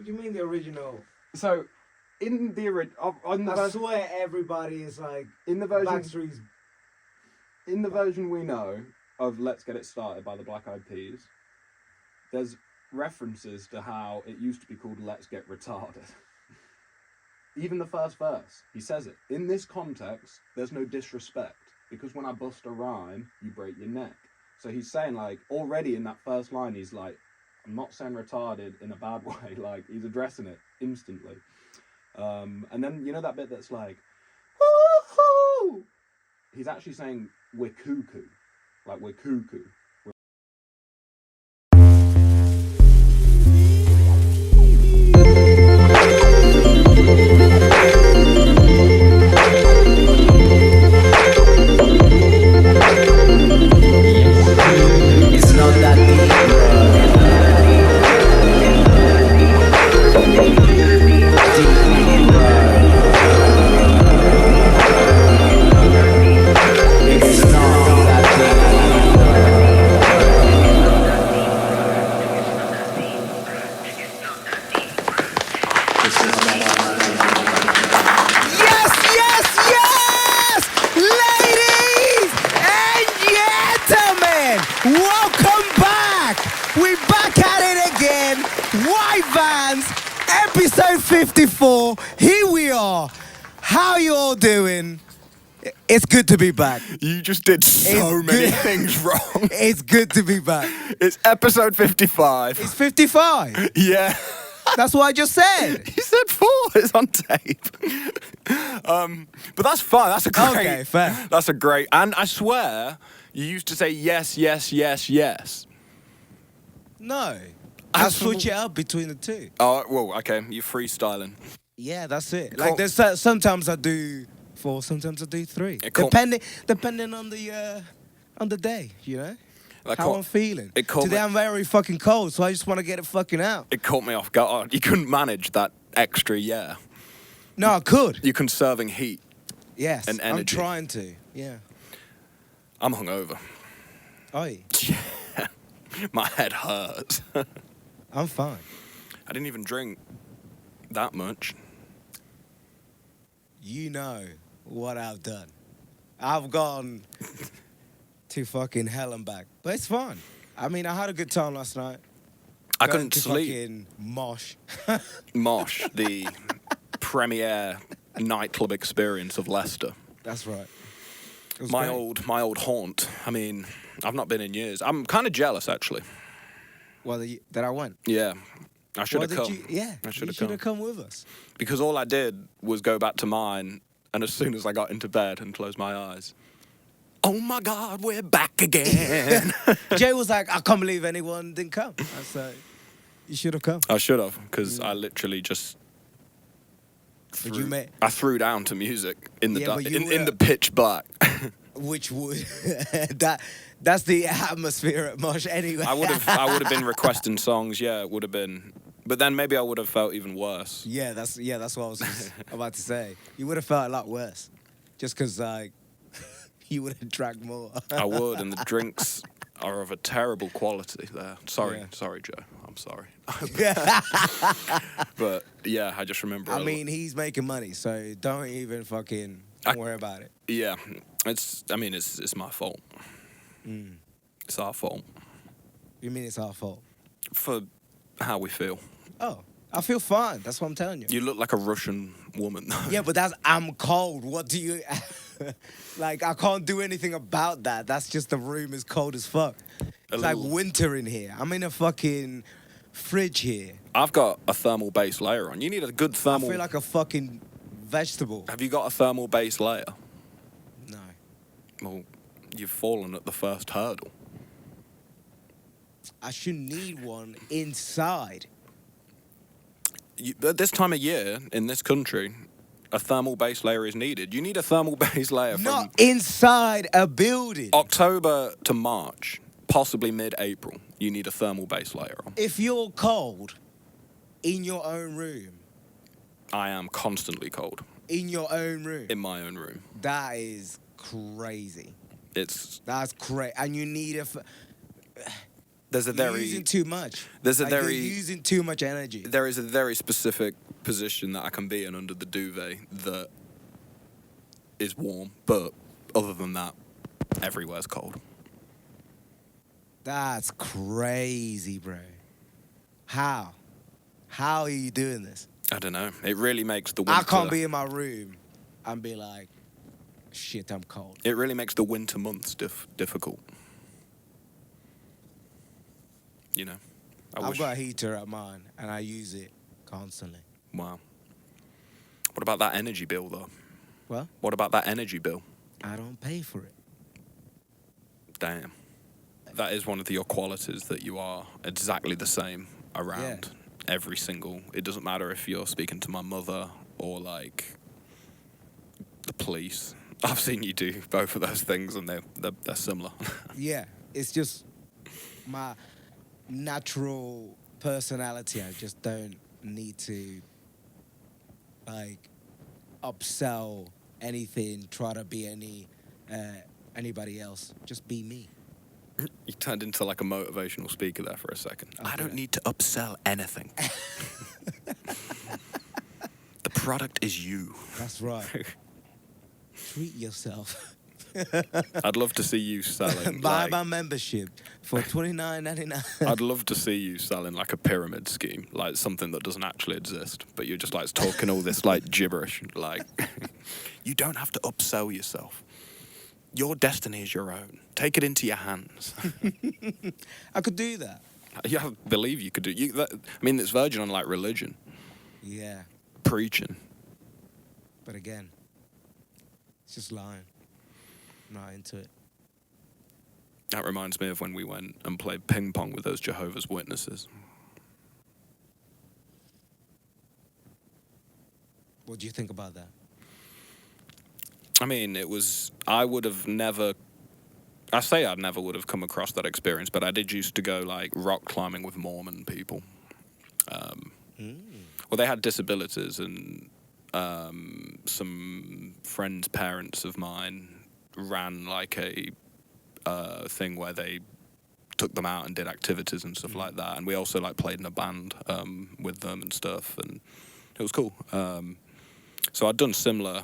What do you mean the original? So, in the original, I swear everybody is like in the version Backstreet's. in the version we know of "Let's Get It Started" by the Black Eyed Peas, there's references to how it used to be called "Let's Get Retarded." Even the first verse, he says it. In this context, there's no disrespect, because when I bust a rhyme, you break your neck. So he's saying, like, already in that first line, he's like, I'm not saying retarded in a bad way, like, he's addressing it instantly. And then, you know that bit that's like, woo-hoo! He's actually saying, we're cuckoo. Like, we're cuckoo. It's not that Ladies and gentlemen, welcome back. We're back at it again. White Vans, episode 54. Here we are. How you all doing? It's good to be back. You just did so many things wrong. It's good to be back. It's episode 55. It's 55. Yeah. That's what I just said. You said 4. It's on tape. But that's fine. That's a great. Okay, fair. That's a great. And I swear, you used to say yes, yes, yes, yes. No. I switch it up between the two. Oh, well, okay. You're freestyling. Yeah, that's it. Cool. Like there's sometimes I do 4, sometimes I do 3. Cool. Depending on the day, you know? Like How I'm feeling. Today me, I'm very fucking cold, so I just want to get it fucking out. It caught me off guard. You couldn't manage that extra yeah. No, I could. You're conserving heat. Yes, and energy. I'm trying to. Yeah. I'm hungover. Oi. Yeah. My head hurts. I'm fine. I didn't even drink that much. You know what I've done. I've gone to fucking hell and back. But it's fun. I mean, I had a good time last night. I couldn't sleep. Fucking Mosh. Mosh, the premier nightclub experience of Leicester. That's right. My old haunt. I mean, I've not been in years. I'm kind of jealous, actually. Well, that I went. Yeah. I should have come. I should have come with us. Because all I did was go back to mine, and as soon as I got into bed and closed my eyes, oh my God, we're back again. Jay was like, I can't believe anyone didn't come. I said, you should have come. I should have, because I literally just I threw down to music in the in the pitch black. Which would that's the atmosphere at Mosh anyway. I would have been requesting songs. Yeah, it would have been. But then maybe I would have felt even worse. Yeah, that's what I was about to say. You would have felt a lot worse, just because like you would have drank more. I would, and the drinks are of a terrible quality there. Sorry, Joe. I'm sorry. But yeah, I just remember. I mean, he's making money, so don't even fucking worry about it. Yeah, it's my fault. It's our fault. You mean it's our fault? For how we feel. Oh, I feel fine. That's what I'm telling you. You look like a Russian woman, though. Yeah, but I'm cold. What do you... Like, I can't do anything about that. That's just the room is cold as fuck. It's like winter in here. I'm in a fucking fridge here. I've got a thermal base layer on. You need a good thermal... I feel like a fucking vegetable. Have you got a thermal base layer? No. Well, you've fallen at the first hurdle. I should need one inside. At this time of year, in this country, a thermal base layer is needed. You need a thermal base layer from... Not inside a building. October to March, possibly mid-April, you need a thermal base layer on. If you're cold in your own room... I am constantly cold. In your own room? In my own room. That is crazy. That's crazy. And you need There's a You're very using too much. there's a Like, very you're using too much energy. there is a very specific position that I can be in under the duvet that is warm, but other than that, everywhere's cold. That's crazy, bro. How? How are you doing this? I don't know. It really makes the winter. I can't be in my room and be like, shit, I'm cold. It really makes the winter months difficult. You know, I've got a heater at mine and I use it constantly. Wow. What about that energy bill, though? Well, What about that energy bill? I don't pay for it. Damn. That is one of your qualities, that you are exactly the same around every single... It doesn't matter if you're speaking to my mother or, like, the police. I've seen you do both of those things and they're similar. Yeah, it's just my natural personality. I just don't need to, like, upsell anything, try to be anybody else. Just be me. You turned into like a motivational speaker there for a second. Okay. I don't need to upsell anything. The product is you. That's right. Treat yourself. I'd love to see you selling. Buy like, my membership for $29.99. I'd love to see you selling like a pyramid scheme, like something that doesn't actually exist, but you're just like talking all this like gibberish. Like, you don't have to upsell yourself. Your destiny is your own. Take it into your hands. I could do that. Yeah, I believe you could do. I mean, it's verging on like religion, Yeah, preaching. but again, it's just lying. I'm not into it. That reminds me of when we went and played ping pong with those Jehovah's Witnesses. What do you think about that? I mean, I would have never, I say I never would have come across that experience, but I did used to go like rock climbing with Mormon people. Well, they had disabilities, and some friends' parents of mine ran like a thing where they took them out and did activities and stuff like that. And we also like played in a band with them and stuff, and it was cool. So I'd done similar.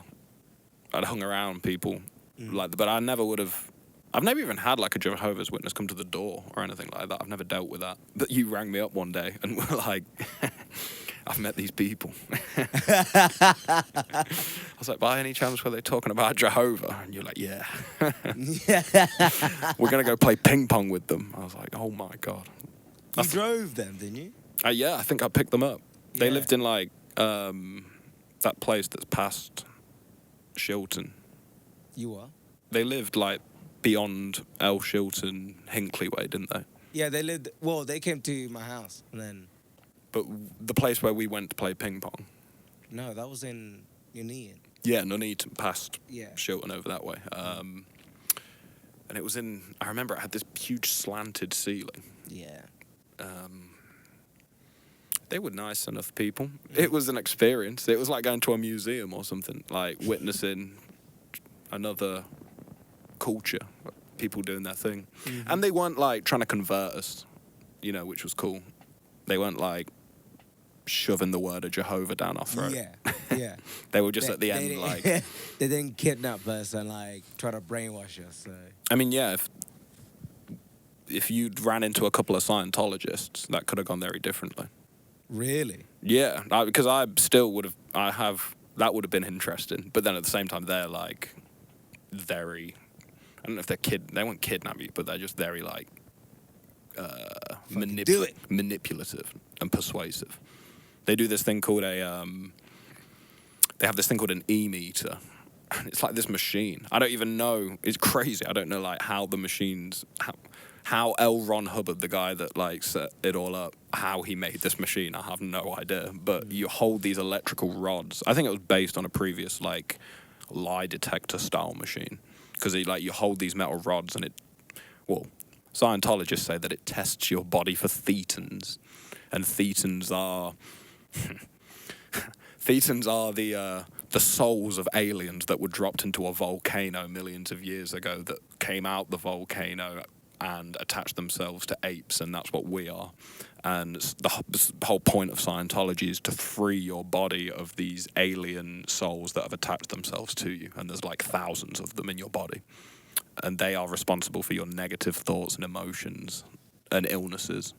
I'd hung around people like, but I never would have. I've never even had like a Jehovah's Witness come to the door or anything like that. I've never dealt with that. But you rang me up one day and were like, I've met these people. I was like, by any chance were they talking about Jehovah? And you're like, yeah. We're going to go play ping pong with them. I was like, oh my God. You drove them, didn't you? Yeah, I think I picked them up. They Yeah. lived in like that place that's past Shilton. You are? They lived like beyond El Shilton, Hinkley way, didn't they? Yeah, they lived. Well, they came to my house, and then But the place where we went to play ping pong. no, that was in Union. Yeah, Nuneaton, past Yeah. Shilton over that way. And it was in, I remember it had this huge slanted ceiling. Yeah. They were nice enough people. It was an experience. It was like going to a museum or something, like witnessing another culture, people doing their thing. And they weren't like trying to convert us, you know, which was cool. They weren't like shoving the word of Jehovah down our throat. Yeah. Yeah. They were just at the end didn't- like... they didn't kidnap us and like try to brainwash us. So. I mean, yeah, if you'd ran into a couple of Scientologists, that could have gone very differently. Really? Yeah, because I still would have, that would have been interesting. But then at the same time, they're like very, I don't know if they won't kidnap you, but they're just very like do it. manipulative and persuasive. They do this thing called they have this thing called an e-meter. And it's like this machine. I don't even know. It's crazy. I don't know like how the machines, how L. Ron Hubbard, the guy that like set it all up, how he made this machine. I have no idea. But you hold these electrical rods. I think it was based on a previous like lie detector style machine, because you hold these metal rods and Scientologists say that it tests your body for thetans, and thetans are the souls of aliens that were dropped into a volcano millions of years ago that came out the volcano and attach themselves to apes, and that's what we are. And the whole point of Scientology is to free your body of these alien souls that have attached themselves to you, and there's like thousands of them in your body, and they are responsible for your negative thoughts and emotions and illnesses.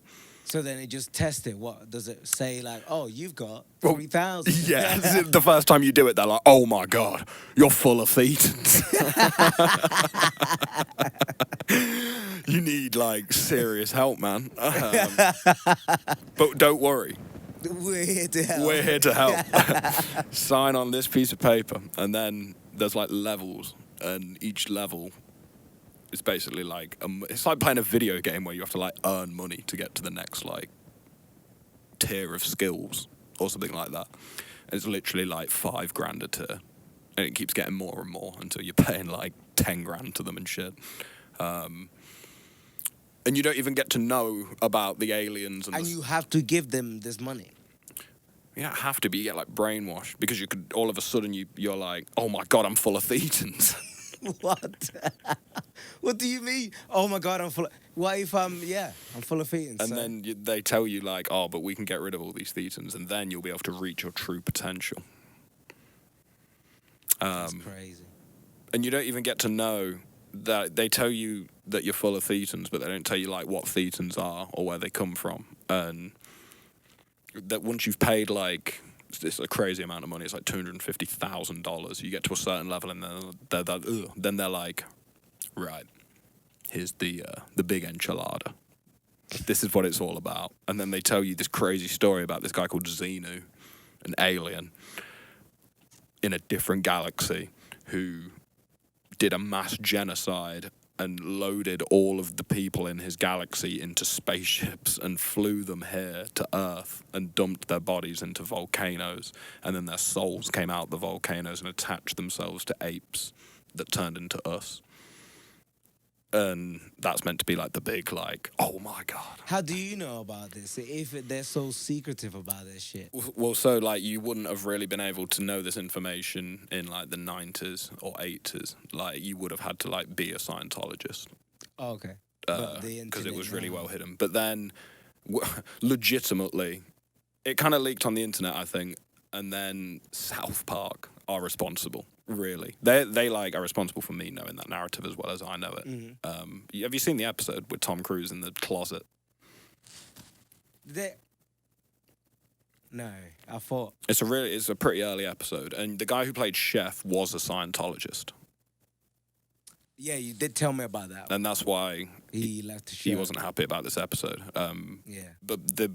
So then it just tests it. What does it say? Like, oh, you've got 3,000. Yeah, the first time you do it, they're like, "Oh my god, you're full of thetans." You need like serious help, man. But don't worry, We're here to help. we're here to help. Sign on this piece of paper, and then there's like levels, and each level is basically like it's like playing a video game where you have to like earn money to get to the next like tier of skills or something like that. And it's literally like $5,000 a tier, and it keeps getting more and more until you're paying like 10 grand to them and shit. And you don't even get to know about the aliens. And you have to give them this money. You don't have to, but you get like brainwashed because you could all of a sudden you're like, oh my god, I'm full of thetans. What? What do you mean? Oh my god, I'm full of... What if I'm full of thetans? And then they tell you like, oh, but we can get rid of all these thetans, and then you'll be able to reach your true potential. That's crazy. And you don't even get to know that they tell you that you're full of thetans, but they don't tell you like what thetans are or where they come from. And that once you've paid like, it's a crazy amount of money, it's like $250,000, you get to a certain level, and then they're like, right, here's the big enchilada. This is what it's all about. And then they tell you this crazy story about this guy called Xenu, an alien in a different galaxy who did a mass genocide and loaded all of the people in his galaxy into spaceships and flew them here to Earth and dumped their bodies into volcanoes, and then their souls came out the volcanoes and attached themselves to apes that turned into us. And that's meant to be like the big, like, oh my god. How do you know about this if they're so secretive about this shit? Well, so like you wouldn't have really been able to know this information in like the 90s or 80s. Like you would have had to like be a Scientologist. Oh, okay. Because it was really well hidden. But then, legitimately, it kind of leaked on the internet, I think, and then South Park are responsible. Really, they like are responsible for me knowing that narrative as well as I know it. Mm-hmm. Have you seen the episode with Tom Cruise in the closet? No, I thought it's a pretty early episode, and the guy who played Chef was a Scientologist. Yeah, you did tell me about that. And that's why he left the show. He wasn't happy about this episode. Yeah, but the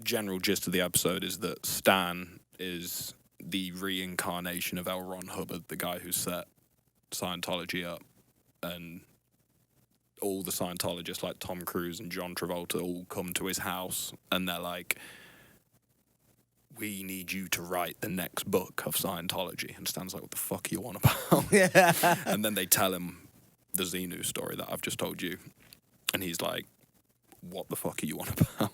general gist of the episode is that Stan is the reincarnation of L. Ron Hubbard, the guy who set Scientology up, and all the Scientologists like Tom Cruise and John Travolta all come to his house, and they're like, we need you to write the next book of Scientology. And Stan's like, what the fuck are you on about? Yeah. And then they tell him the Xenu story that I've just told you, and he's like, what the fuck are you on about?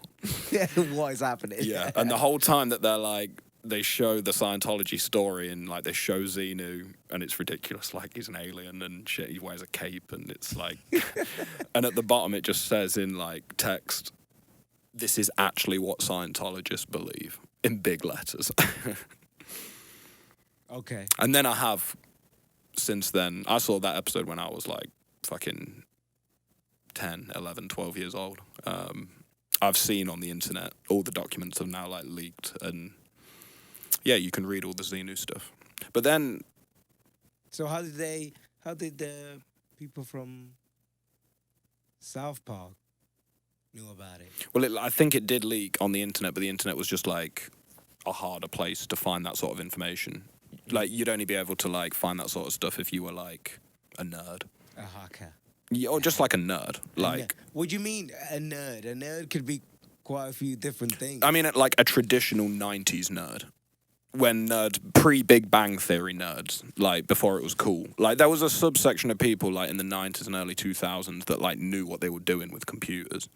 Yeah, what is happening? Yeah, and the whole time that they're like, they show the Scientology story, and like they show Xenu, and it's ridiculous. Like he's an alien and shit. He wears a cape, and it's like, and at the bottom it just says in like text, "This is actually what Scientologists believe," in big letters. Okay. And then I have, since then, I saw that episode when I was like fucking 10, 11, 12 years old. I've seen on the internet all the documents have now like leaked, and yeah, you can read all the Xenu stuff. But then... So how did the people from South Park knew about it? Well, I think it did leak on the internet, but the internet was just like a harder place to find that sort of information. Like, you'd only be able to like find that sort of stuff if you were like a nerd. A hacker. Yeah, or just like a nerd. Like, what do you mean a nerd? A nerd could be quite a few different things. I mean, like a traditional 90s nerd. When pre-Big Bang Theory nerds, like before it was cool. Like there was a subsection of people like in the 90s and early 2000s that like knew what they were doing with computers.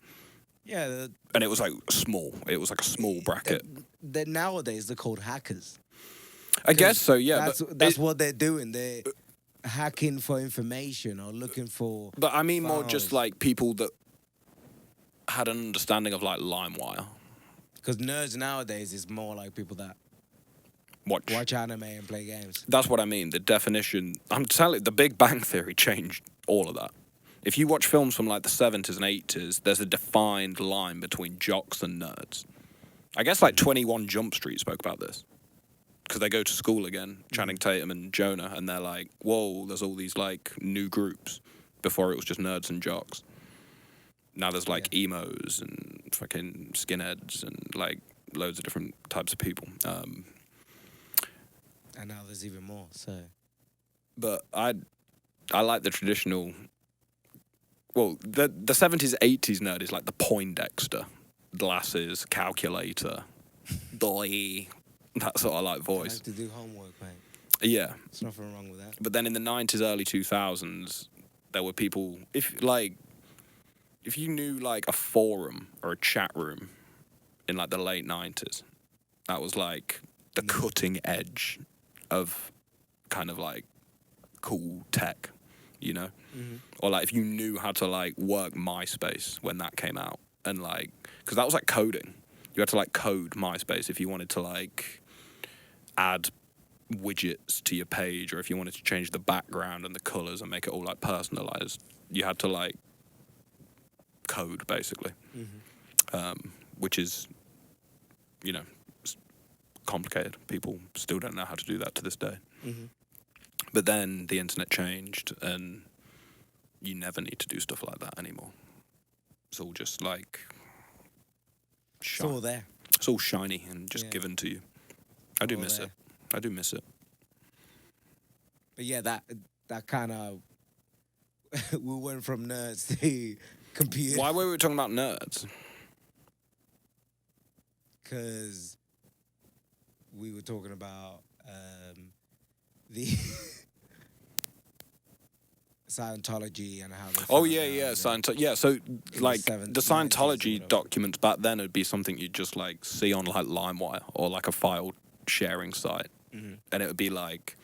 Yeah. And it was like small. It was like a small bracket. Nowadays they're called hackers. I guess so, yeah. That's what they're doing. hacking for information or looking for. But I mean more just files. like people that had an understanding of like LimeWire. Because nerds nowadays is more like people that watch anime and play games. That's what I mean. The definition. I'm telling. The Big Bang Theory changed all of that. If you watch films from like the 70s and 80s, there's a defined line between jocks and nerds. I guess like 21 Jump Street spoke about this. Because they go to school again, Channing Tatum and Jonah, and they're like, whoa, there's all these like new groups. Before it was just nerds and jocks. Now there's like emos and fucking skinheads and like loads of different types of people. And now there's even more. So, But I like the traditional. Well, the 70s, 80s nerd is like the Poindexter, glasses, calculator, boy, that sort of like I voice. like to do homework, mate. Yeah, There's nothing wrong with that. but then in the 90s, early 2000s, there were people. If you knew like a forum or a chat room in like the late 90s, that was like the cutting edge of kind of like cool tech, you know? Or like if you knew how to like work MySpace when that came out, and like, because that was like coding. You had to like code MySpace if you wanted to like add widgets to your page, or if you wanted to change the background and the colors and make it all like personalized, you had to like code basically, which is, you know, complicated. People still don't know how to do that to this day. But then the internet changed, and you never need to do stuff like that anymore. It's all just like It's all there. It's all shiny and just Yeah. given to you. I do All miss there. it. I do miss it. But yeah, that kind of we went from nerds to computer Why were we talking about nerds? because we were talking about the Scientology and how. They Oh found yeah, out yeah, that- Scientology. Yeah, so like the the 90s or Scientology whatever. documents back then would be something you'd just like see on like LimeWire or like a file sharing site, and it would be like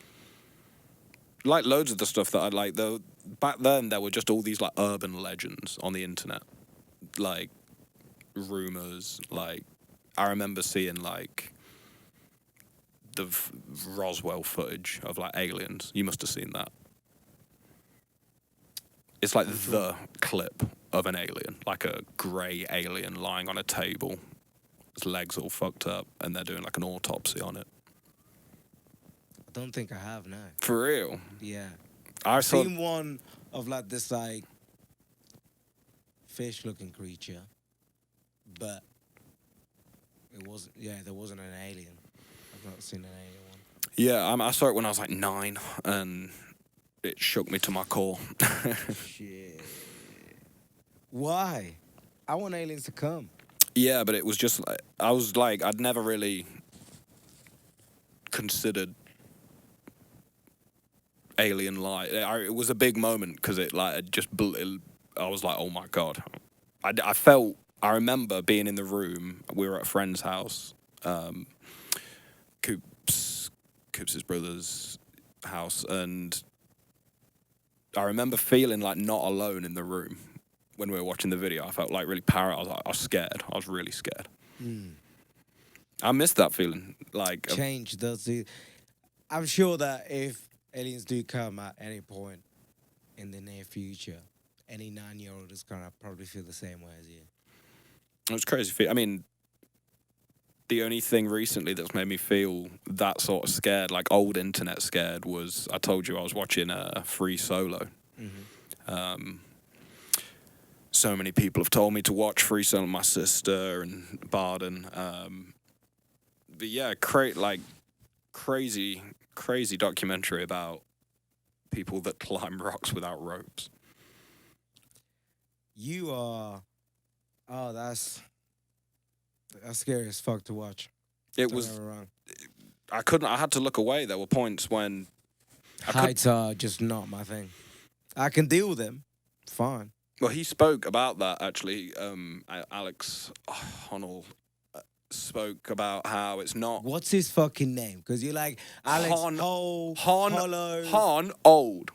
loads of the stuff that I'd like. Though back then there were just all these like urban legends on the internet, like rumors. Like I remember seeing like the Roswell footage of like aliens. You must have seen that. It's like the clip of an alien, like a grey alien lying on a table, his legs all fucked up, and they're doing like an autopsy on it. I don't think I have no. For real? Yeah, I I've saw. seen one of like this like fish-looking creature, but it wasn't. Yeah, there wasn't an alien. I've not seen an alien one. Yeah, I saw it when I was like 9, and it shook me to my core. Shit. Why? I want aliens to come. Yeah, but it was just like I was like I'd never really considered alien life. It was a big moment because it like it just I was like, oh my god. I felt. I remember being in the room. We were at a friend's house, Coops's brother's house, and I remember feeling like not alone in the room when we were watching the video. I felt like really paranoid. I was scared. I was really scared. I missed that feeling. Like Change does do. I'm sure that if aliens do come at any point in the near future, any 9-year-old is gonna probably feel the same way as you. it was crazy. I mean, the only thing recently that's made me feel that sort of scared, like old internet scared, was I told you I was watching Free Solo. So many people have told me to watch Free Solo, my sister and Barden. But yeah, crazy documentary about people that climb rocks without ropes. You are. Oh, that's scary as fuck to watch. It Don't was. get me wrong. I had to look away. There were points when Heights are just not my thing. I can deal with them, fine. Well, he spoke about that actually. Alex Honnold, spoke about how it's not What's his fucking name? Because you're like Alex Hollow. Honnold.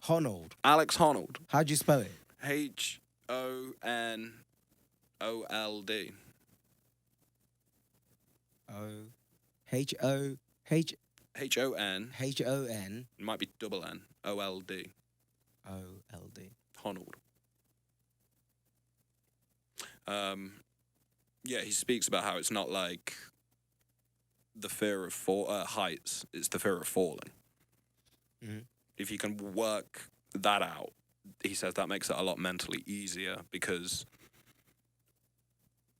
Honold. Alex Honnold. How'd you spell it? Honold. H-O-H Hon. H-O-N It might be double N. Old. O-L-D. Honnold. Yeah, he speaks about how it's not like the fear of heights; it's the fear of falling. Mhm. If you can work that out, he says that makes it a lot mentally easier because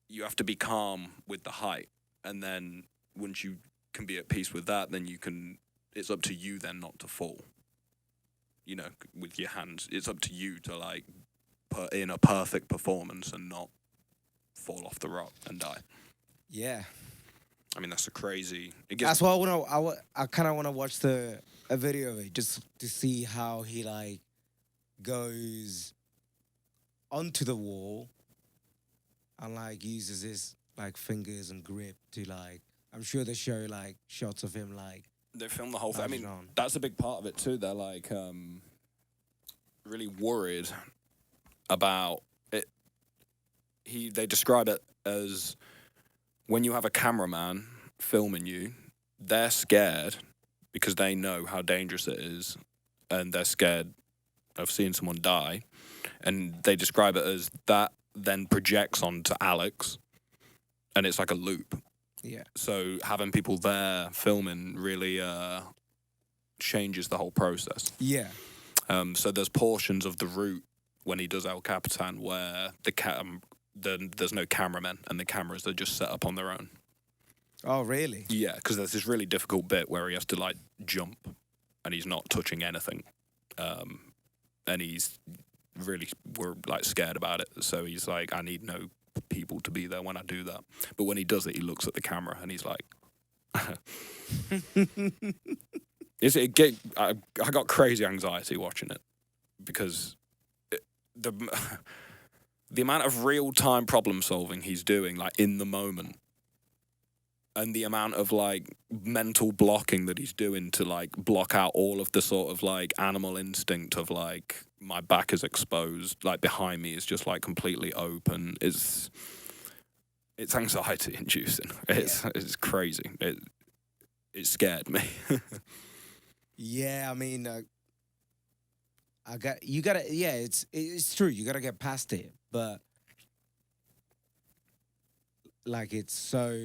you have to be calm with the height, and then once you can be at peace with that, then you can. It's up to you then not to fall. You know, with your hands, it's up to you to like put in a perfect performance and not fall off the rock and die. Yeah. I mean, that's a crazy. That's why I kind of want to watch a video of it just to see how he like goes onto the wall and like uses his like fingers and grip to like. I'm sure they show like shots of him like. They film the whole thing. I mean, on. that's a big part of it too. They're like really worried about it. They describe it as when you have a cameraman filming you, they're scared because they know how dangerous it is, and they're scared of seeing someone die. And they describe it as that then projects onto Alex, and it's like a loop. Yeah. So having people there filming really changes the whole process. Yeah. So there's portions of the route when he does El Capitan where there's no cameramen and the cameras are just set up on their own. Oh, really? Yeah, because there's this really difficult bit where he has to like jump and he's not touching anything, and we're like scared about it. So he's like, I need no people to be there when I do that. But when he does it, he looks at the camera and he's like, I got crazy anxiety watching it because the amount of real-time problem solving he's doing, like in the moment, and the amount of like mental blocking that he's doing to like block out all of the sort of like animal instinct of like my back is exposed, like behind me is just like completely open. It's anxiety inducing. It's crazy. It scared me. Yeah, I mean, it's true. You gotta get past it, but like it's so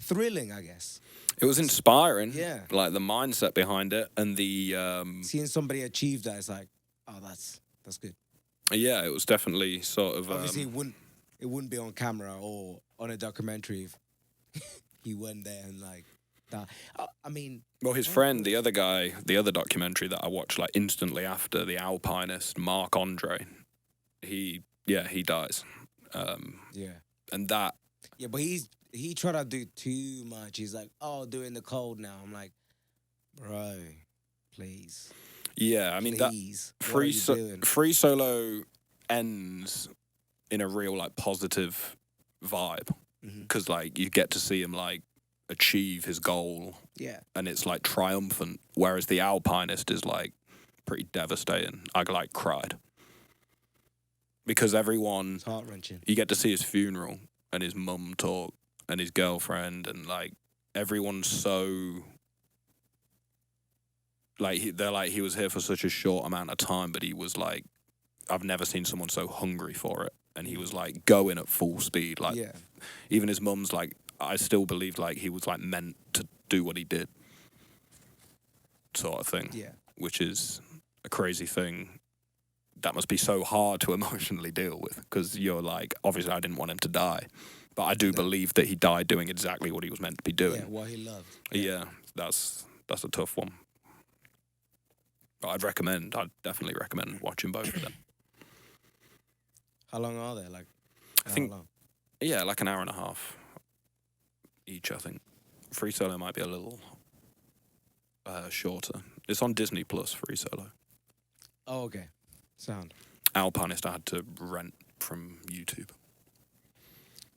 thrilling, I guess. It was inspiring. Yeah. Like the mindset behind it and the Seeing somebody achieve that is like, oh, that's good. yeah, it was definitely sort of Obviously, it wouldn't be on camera or on a documentary if he went there and like that. I mean, well, his friend, the other guy, the other documentary that I watched like instantly after, the alpinist Marc Andre, he dies. Yeah. And that. Yeah, but he tried to do too much. He's like, oh, doing the cold now. I'm like, bro, please. Yeah, I mean please, that free solo ends in a real like positive vibe because like you get to see him like achieve his goal. Yeah, and it's like triumphant. Whereas the alpinist is like pretty devastating. I like cried because everyone. It's heart-wrenching. You get to see his funeral and his mum talk and his girlfriend and like everyone's so. Like they're like he was here for such a short amount of time, but he was like, I've never seen someone so hungry for it, and he was like going at full speed. Like, even his mum's like, I still believed like he was like meant to do what he did, sort of thing. Yeah, which is a crazy thing. That must be so hard to emotionally deal with because you're like, obviously, I didn't want him to die, but I do believe that he died doing exactly what he was meant to be doing. Yeah, what he loved. Yeah, that's a tough one. But I'd definitely recommend watching both of them. How long are they? Like, I think, yeah, like an hour and a half each, I think. Free Solo might be a little shorter. It's on Disney Plus, Free Solo. Oh, okay. Sound. Alpinist I had to rent from YouTube.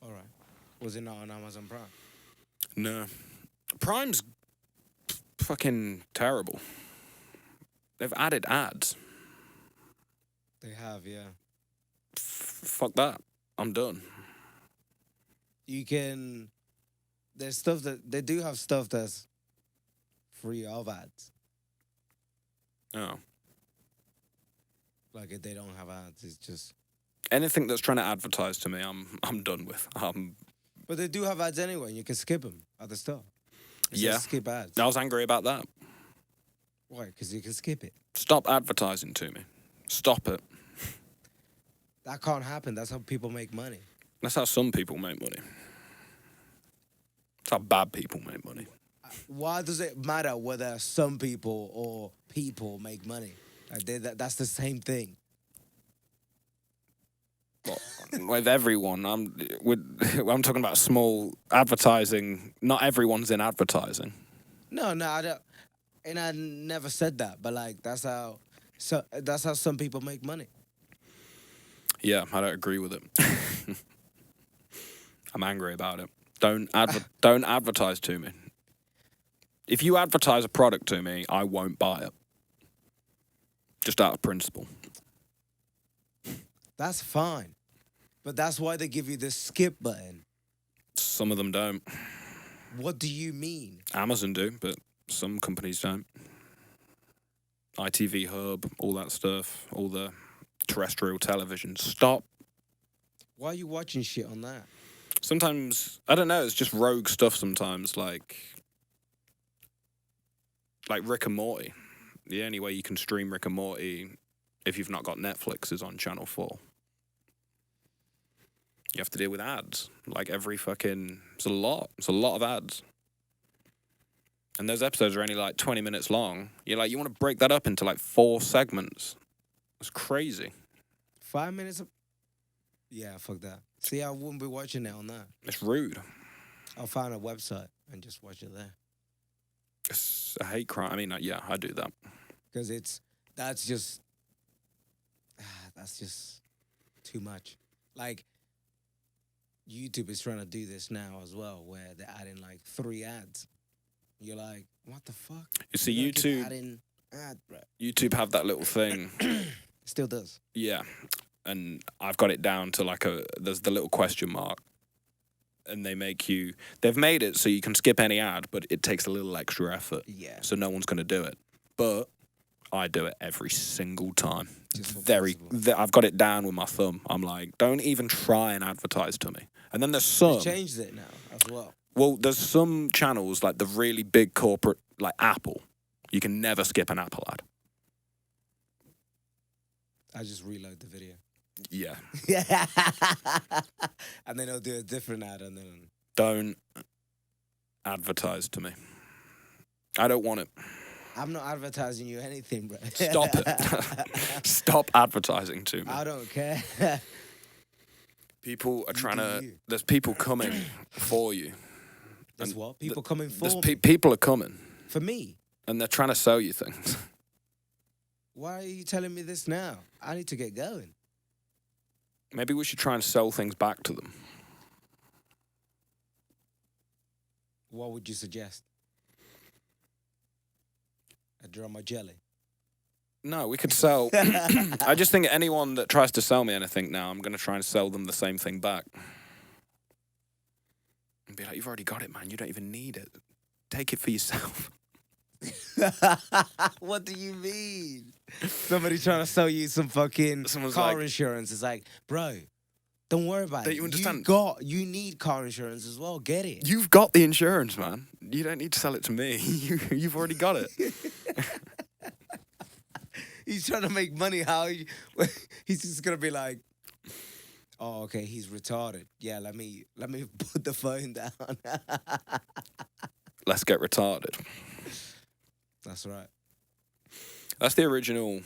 All right. Was it not on Amazon Prime? No. Prime's fucking terrible. They've added ads. They have, yeah. Fuck that. I'm done. You can. There's stuff that they do have stuff that's free of ads. Oh. Like if they don't have ads, it's just. Anything that's trying to advertise to me, I'm done with. But they do have ads anyway, and you can skip them at the start. It says Yeah. skip ads. I was angry about that. Why? Because you can skip it. Stop advertising to me. Stop it. That can't happen. That's how people make money. That's how some people make money. That's how bad people make money. Why does it matter whether some people or people make money? Like that's the same thing. With everyone, I'm talking about small advertising. Not everyone's in advertising. No, I don't. And I never said that, but like that's how some people make money. Yeah, I don't agree with it. I'm angry about it. Don't advertise to me. If you advertise a product to me, I won't buy it. Just out of principle. That's fine. But that's why they give you the skip button. Some of them don't. What do you mean? Amazon do, but some companies don't. ITV Hub, all that stuff, all the terrestrial television. Stop. Why are you watching shit on that? Sometimes, I don't know, it's just rogue stuff sometimes, like Rick and Morty. The only way you can stream Rick and Morty if you've not got Netflix is on Channel 4. You have to deal with ads. Like every fucking... It's a lot of ads. And those episodes are only like 20 minutes long. You want to break that up into like 4 segments. It's crazy. 5 minutes of... Yeah, fuck that. See, I wouldn't be watching it on that. It's rude. I'll find a website and just watch it there. It's a hate crime. I mean, yeah, I do that. Because that's just too much. Like, YouTube is trying to do this now as well, where they're adding like 3 ads. You're like, what the fuck? You see, You're not keep YouTube... adding ad, bro. YouTube have that little thing. Still does. Yeah. And I've got it down to there's the little question mark. And they've made it so you can skip any ad, but it takes a little extra effort. Yeah. So no one's going to do it. But I do it every single time. Just for I've got it down with my thumb. I'm like, don't even try and advertise to me. And then there's some... They changed it now as well. Well, there's some channels, like the really big corporate, like Apple. You can never skip an Apple ad. I just reload the video. Yeah. Yeah. And then I'll do a different ad and then... Don't advertise to me. I don't want it. I'm not advertising you anything, bro. Stop it. Stop advertising to me. I don't care. People are trying to... you. There's people coming for you. There's And what? People coming for me? People are coming. For me? And they're trying to sell you things. Why are you telling me this now? I need to get going. Maybe we should try and sell things back to them. What would you suggest? A drum of jelly? No, we could sell... I just think anyone that tries to sell me anything now, I'm going to try and sell them the same thing back. And be like, you've already got it, man. You don't even need it. Take it for yourself. What do you mean? Somebody trying to sell you some fucking Someone's car like- insurance. It's like, bro, don't worry about Don't it. you understand? You need car insurance as well. Get it. You've got the insurance, man. You don't need to sell it to me. You've already got it. He's trying to make money. He's just gonna be like, oh, okay, he's retarded. Yeah, let me put the phone down. Let's get retarded. That's right. That's the original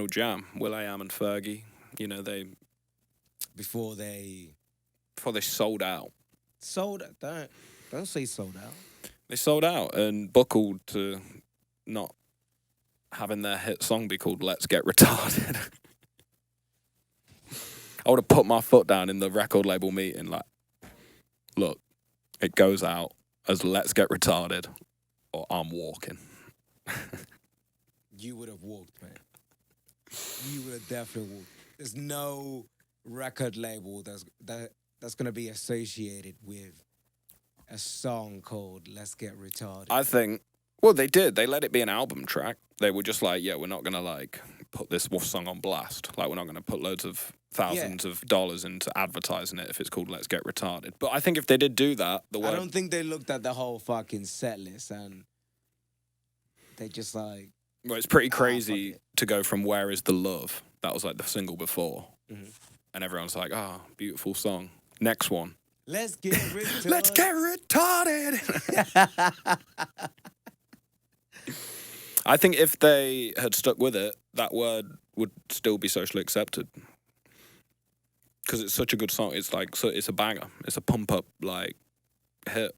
jam. will.i.am and Fergie. You know, Before they sold out. sold out. Don't say sold out. They sold out and buckled to not having their hit song be called Let's Get Retarded. I would have put my foot down in the record label meeting, like, look, it goes out as Let's Get Retarded, or I'm walking. You would have walked, man. You would have definitely walked. There's no record label that's gonna be associated with a song called "Let's Get Retarded." I think, well, they did. They let it be an album track. They were just like, yeah, we're not gonna like put this song on blast. Like, we're not gonna put loads of thousands of dollars into advertising it if it's called Let's Get Retarded. But I think if they did do that, I don't think they looked at the whole fucking set list and they just like. Well, it's pretty crazy to go from Where Is the Love? That was like the single before. Mm-hmm. And everyone's like, beautiful song. Next one. Let's get retarded. Let's get retarded. I think if they had stuck with it, that word would still be socially accepted. Because it's such a good song. It's like, so it's a banger. It's a pump up, like, hit.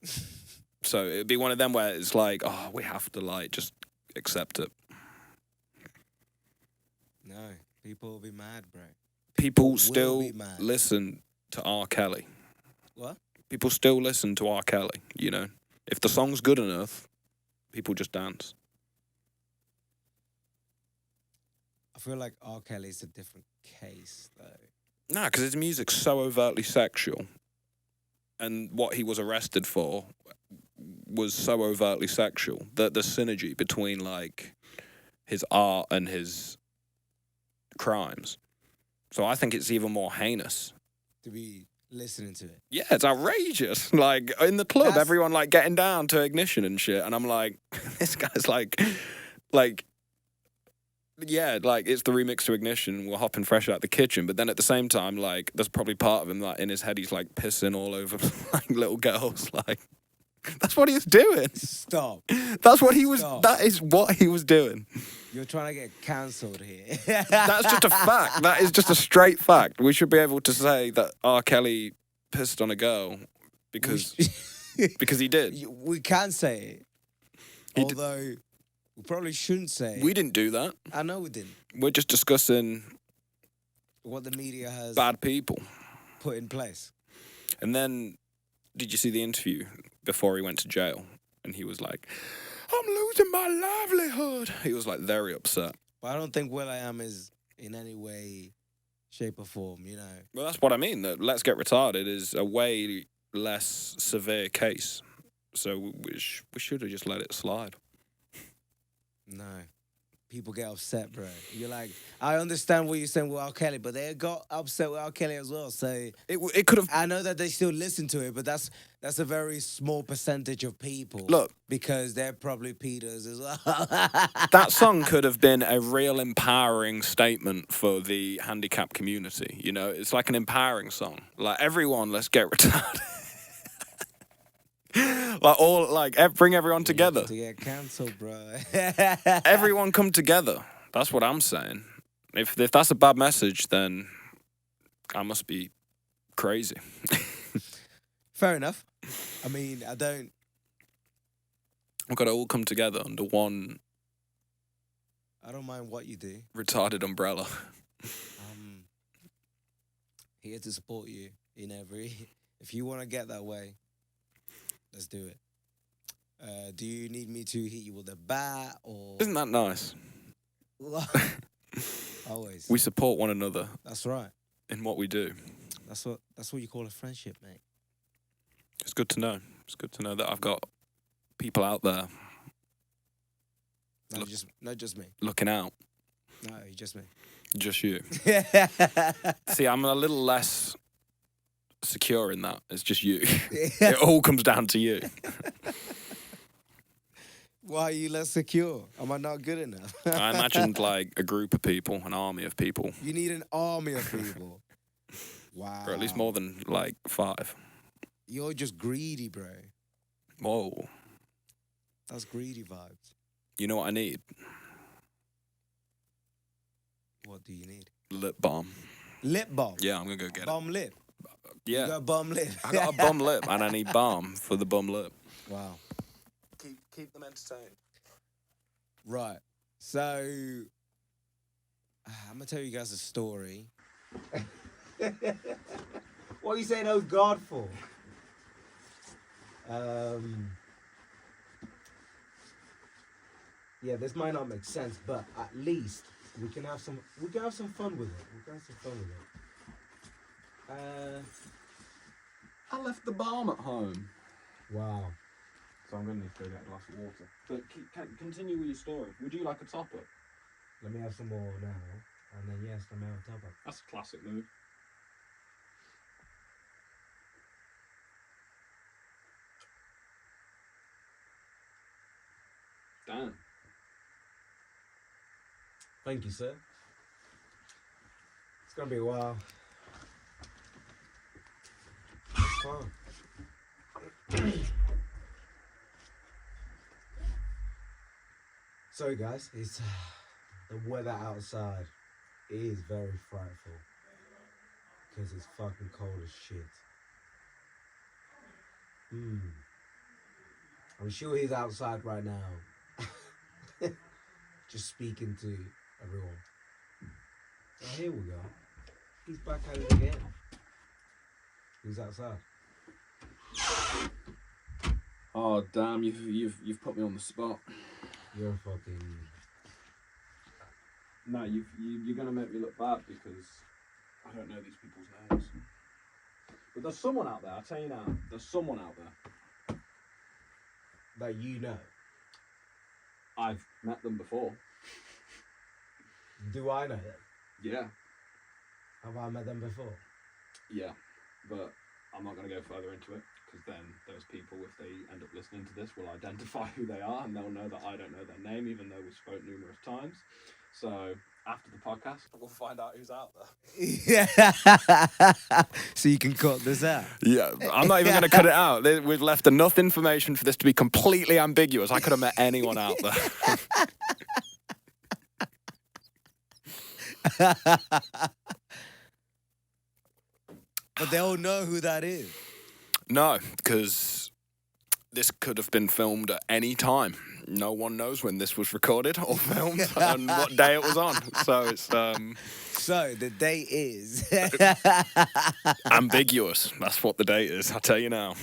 So it'd be one of them where it's like, we have to, like, just accept it. No, people will be mad, bro. People still listen to R. Kelly. What? People still listen to R. Kelly, you know? If the song's good enough, people just dance. I feel like R. Kelly's a different case, though. Nah, because his music's so overtly sexual. And what he was arrested for was so overtly sexual that the synergy between, like, his art and his crimes. So I think it's even more heinous. To be listening to it. Yeah, it's outrageous. Like, in the club, everyone, like, getting down to Ignition and shit. And I'm like, this guy's like, yeah, like, it's the remix to Ignition. We're hopping fresh out the kitchen. But then at the same time, like, there's probably part of him that in his head, he's, like, pissing all over, like, little girls. Like, that's what he was doing. Stop. That's what he was, Stop. that is what he was doing. You're trying to get cancelled here. That's just a fact. That is just a straight fact. We should be able to say that R. Kelly pissed on a girl because he did. We can say it. Although, we probably shouldn't say it. We didn't do that. I know we didn't. We're just discussing what the media has bad people put in place. And then, did you see the interview before he went to jail? And he was like, I'm losing my livelihood. He was like very upset. But I don't think will.i.am is in any way, shape or form, you know. Well, that's what I mean. That Let's Get Retarded is a way less severe case. So we should have just let it slide. No. People get upset, bro. You're like, I understand what you're saying with R. Kelly, but they got upset with R. Kelly as well. So it could have. I know that they still listen to it, but that's a very small percentage of people. Look, because they're probably pedos as well. That song could have been a real empowering statement for the handicapped community. You know, it's like an empowering song. Like, everyone, let's get retarded. Bring everyone together. To get cancelled, bro. Everyone come together. That's what I'm saying. If that's a bad message, then I must be crazy. Fair enough. I mean, We've got to all come together under one. I don't mind what you do. Retarded umbrella. Here to support you in every. If you want to get that way, let's do it. Do you need me to hit you with a bat or? Isn't that nice? Always. We support one another. That's right. In what we do. That's what you call a friendship, mate. It's good to know. It's good to know that I've got people out there. Not just me. Looking out. No, just me. Just you. See, I'm a little less secure in that. It's just you. It all comes down to you. Why are you less secure? Am I not good enough? I imagined like a group of people, an army of people. You need an army of people. Wow. Or at least more than like 5. You're just greedy, bro. Whoa. That's greedy vibes. You know what I need? What do you need? Lip balm. Lip balm? Yeah, I'm going to go get Bum lip? Yeah. You got a bum lip? I got a bum lip and I need balm for the bum lip. Wow. Keep them entertained. Right. So, I'm going to tell you guys a story. What are you saying, oh God, for? Yeah, this might not make sense, but at least we can have some fun with it. We can have some fun with it. I left the balm at home. Wow. So I'm going to need to go get a glass of water. But continue with your story. Would you like a top-up? Let me have some more now, and then yes, let me have a top up. That's a classic move. Damn. Thank you, sir. It's gonna be a while. It's fun. Sorry, guys. It's the weather outside is very frightful because it's fucking cold as shit. I'm sure he's outside right now, just speaking to everyone. Oh, here we go. He's back at it again. He's outside. Oh damn! You've put me on the spot. You're a fucking. No, you're gonna make me look bad because I don't know these people's names. But there's someone out there. I tell you now, there's someone out there. That you know. I've met them before. Do I know them? Yeah. Have I met them before? Yeah, but I'm not going to go further into it because then those people, if they end up listening to this, will identify who they are and they'll know that I don't know their name, even though we spoke numerous times. So after the podcast, we'll find out who's out there. Yeah. So you can cut this out. Yeah, I'm not even going to cut it out. We've left enough information for this to be completely ambiguous. I could have met anyone out there. But they all know who that is. No, because this could have been filmed at any time. No one knows when this was recorded or filmed and what day it was on. So it's So the date is ambiguous. That's what the date is. I'll tell you now.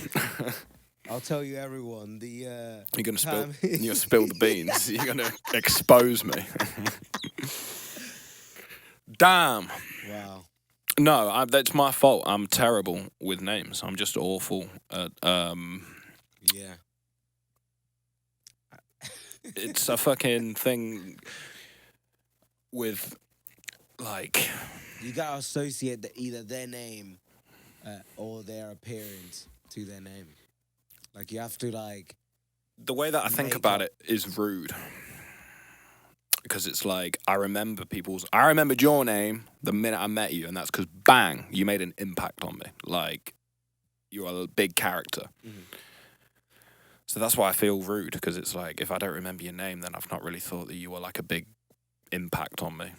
I'll tell you, everyone. You're gonna spill the beans. You're gonna expose me. Damn. Wow. No, that's my fault. I'm terrible with names. I'm just awful at. Yeah. It's a fucking thing with, like. You gotta associate either their name or their appearance to their name. Like you have to like. The way that I think about it is rude. Because it's like, I remembered your name the minute I met you, and that's because, bang, you made an impact on me. Like, you're a big character. Mm-hmm. So that's why I feel rude, because it's like, if I don't remember your name, then I've not really thought that you were like a big impact on me.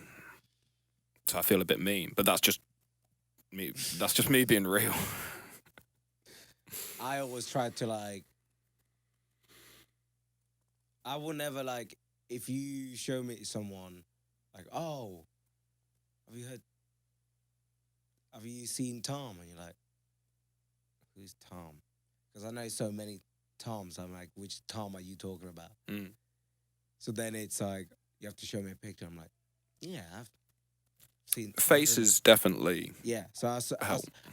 So I feel a bit mean, but that's just me. That's just me being real. I always try to like. I will never like. If you show me someone, like, oh, have you seen Tom? And you're like, who's Tom? Because I know so many Toms. I'm like, which Tom are you talking about? Mm. So then it's like, you have to show me a picture. I'm like, yeah, I've seen. Faces definitely. Yeah, so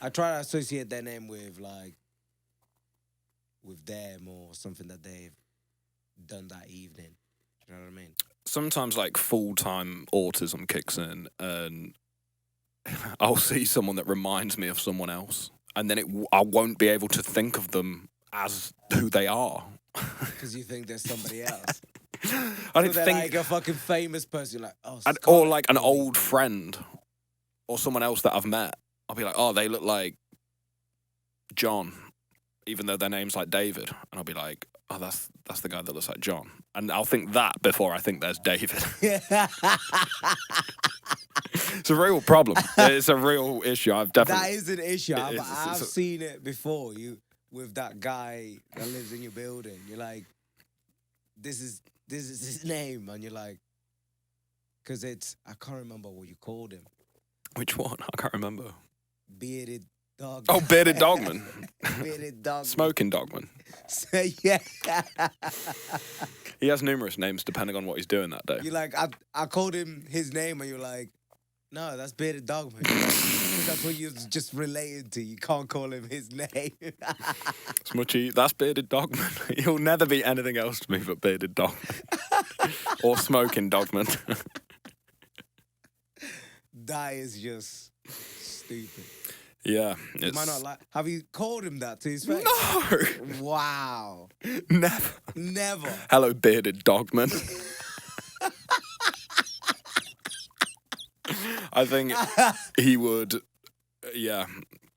I try to associate their name with like, with them or something that they've done that evening. You know what I mean? Sometimes, like, full-time autism kicks in, and I'll see someone that reminds me of someone else, and then I won't be able to think of them as who they are. Because you think there's somebody else. I don't so think like a fucking famous person, you're like, oh, or like an old friend, or someone else that I've met. I'll be like, oh, they look like John, even though their name's like David, and I'll be like, oh, that's the guy that looks like John. And I'll think that before I think there's David. It's a real problem. It's a real issue. I've definitely... That is an issue. I've seen it before. You with that guy that lives in your building. You're like, this is his name. And you're like, because I can't remember what you called him. Which one? I can't remember. Bearded dog. Oh, bearded dogman. Bearded dog. Smoking dogman. So, yeah. He has numerous names depending on what he's doing that day. You like, I called him his name, and you're like, no, that's Bearded Dogman. That's what you just related to. You can't call him his name. Smutchy, that's bearded dogman. He'll never be anything else to me but bearded dogman. Or smoking dogman. That is just stupid. Yeah. You might not like. Have you called him that to his face? No! Wow. Never. Never. Hello, bearded dogman. I think he would, yeah.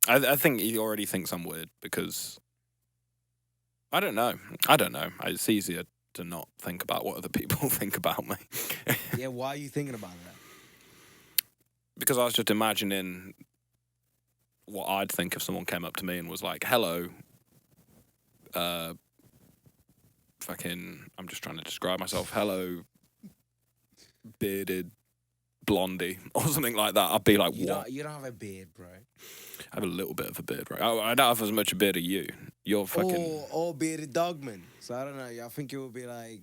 I think he already thinks I'm weird because, I don't know. It's easier to not think about what other people think about me. Yeah, why are you thinking about that? Because I was just imagining what I'd think if someone came up to me and was like, hello, I'm just trying to describe myself. Hello, bearded blondie or something like that. I'd be like, what? You don't have a beard, bro. I have a little bit of a beard, right? I don't have as much a beard as you. You're fucking... Or bearded dogman. So I don't know. I think it would be like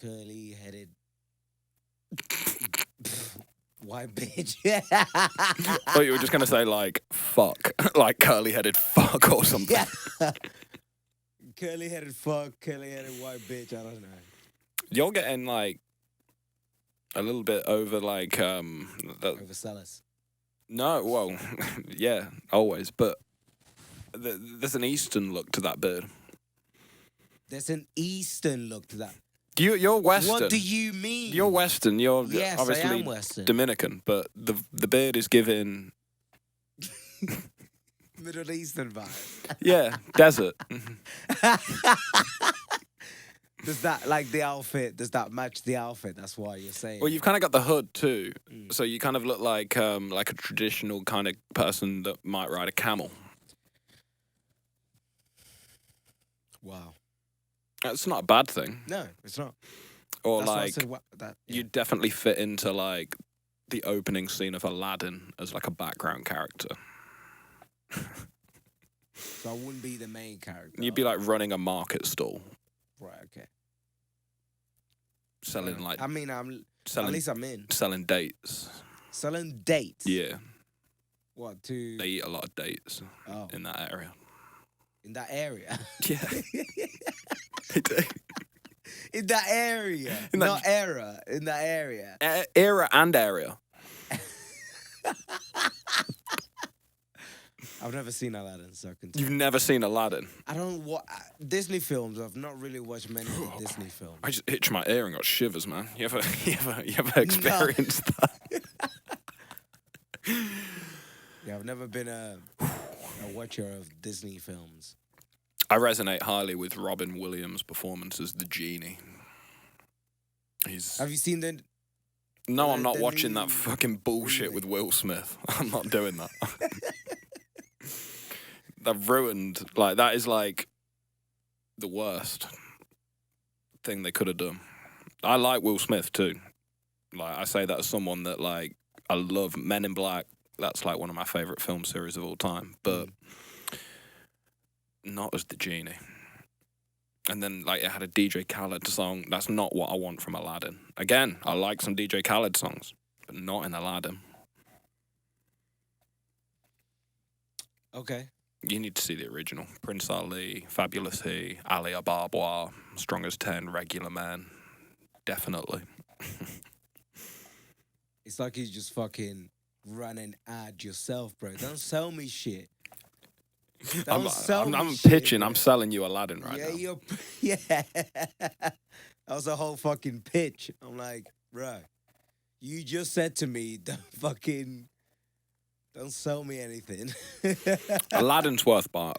curly-headed white bitch. Oh, you were just going to say, like, fuck. Like curly-headed fuck or something. Yeah. Curly-headed fuck, curly-headed white bitch. I don't know. You're getting, like, a little bit over, like... Overzealous. No, well, yeah, always. But there's an Eastern look to that beard. There's an Eastern look to that. You're Western. What do you mean? You're Western. You're Yes, obviously I am Western. Dominican, but the beard is giving... Middle Eastern vibe. Yeah, desert. Does that, like the outfit, does that match the outfit? That's why you're saying. Well, you've kind of got the hood too, so you kind of look like a traditional kind of person that might ride a camel. Wow. That's not a bad thing. No, it's not. Or That's why I like, said yeah. you definitely fit into like the opening scene of Aladdin as like a background character. So I wouldn't be the main character. You'd be like running a market stall, Right, okay. selling like I mean, at least I'm in. selling dates. Selling dates. Yeah, What, to... they eat a lot of dates Oh, in that area. in that area. Yeah, they do. In that area. In that- Not era. In that area. Era and area. I've never seen Aladdin, so I can You've never seen Aladdin. I don't watch Disney films. I've not really watched many Disney films. I just itched my ear and got shivers, man. You ever experienced that? Yeah, I've never been a watcher of Disney films. I resonate highly with Robin Williams' performance as the genie. Have you seen the... No, I'm not the watching new that fucking bullshit remake? with Will Smith. I'm not doing that. That ruined, like, that is like the worst thing they could have done. I like Will Smith too. Like, I say that as someone that, like, I love Men in Black. That's like one of my favourite film series of all time. But not as the genie. And then, like, it had a DJ Khaled song. That's not what I want from Aladdin. Again, I like some DJ Khaled songs, but not in Aladdin. Okay. You need to see the original. Prince Ali, Fabulous He, Ali Ababa, Strong as 10, Regular Man. Definitely. It's like he's just fucking running ad yourself, bro. Don't sell me shit. Don't sell me I'm shit, pitching. bro. I'm selling you Aladdin right Yeah, now. yeah. That was a whole fucking pitch. I'm like, bro, you just said to me, don't sell me anything. Aladdin's worth buying.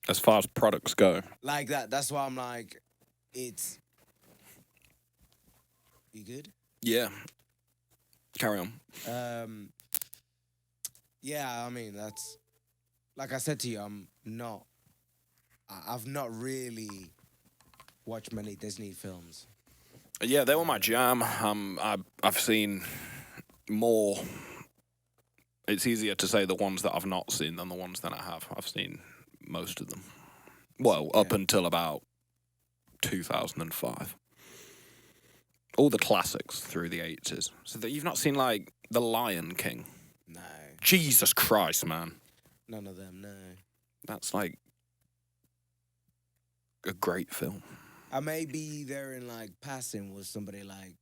As far as products go. Like that. That's why I'm like, you good? Yeah. Carry on. Yeah, I mean, that's, like I said to you, I've not really watched many Disney films. Yeah, they were my jam. I've seen more. It's easier to say the ones that I've not seen than the ones that I have. I've seen most of them. Well, up until about 2005. All the classics through the 80s. So that you've not seen, like, The Lion King? No. Jesus Christ, man. None of them, no. That's, like, a great film. I may be there in, like, passing with somebody, like,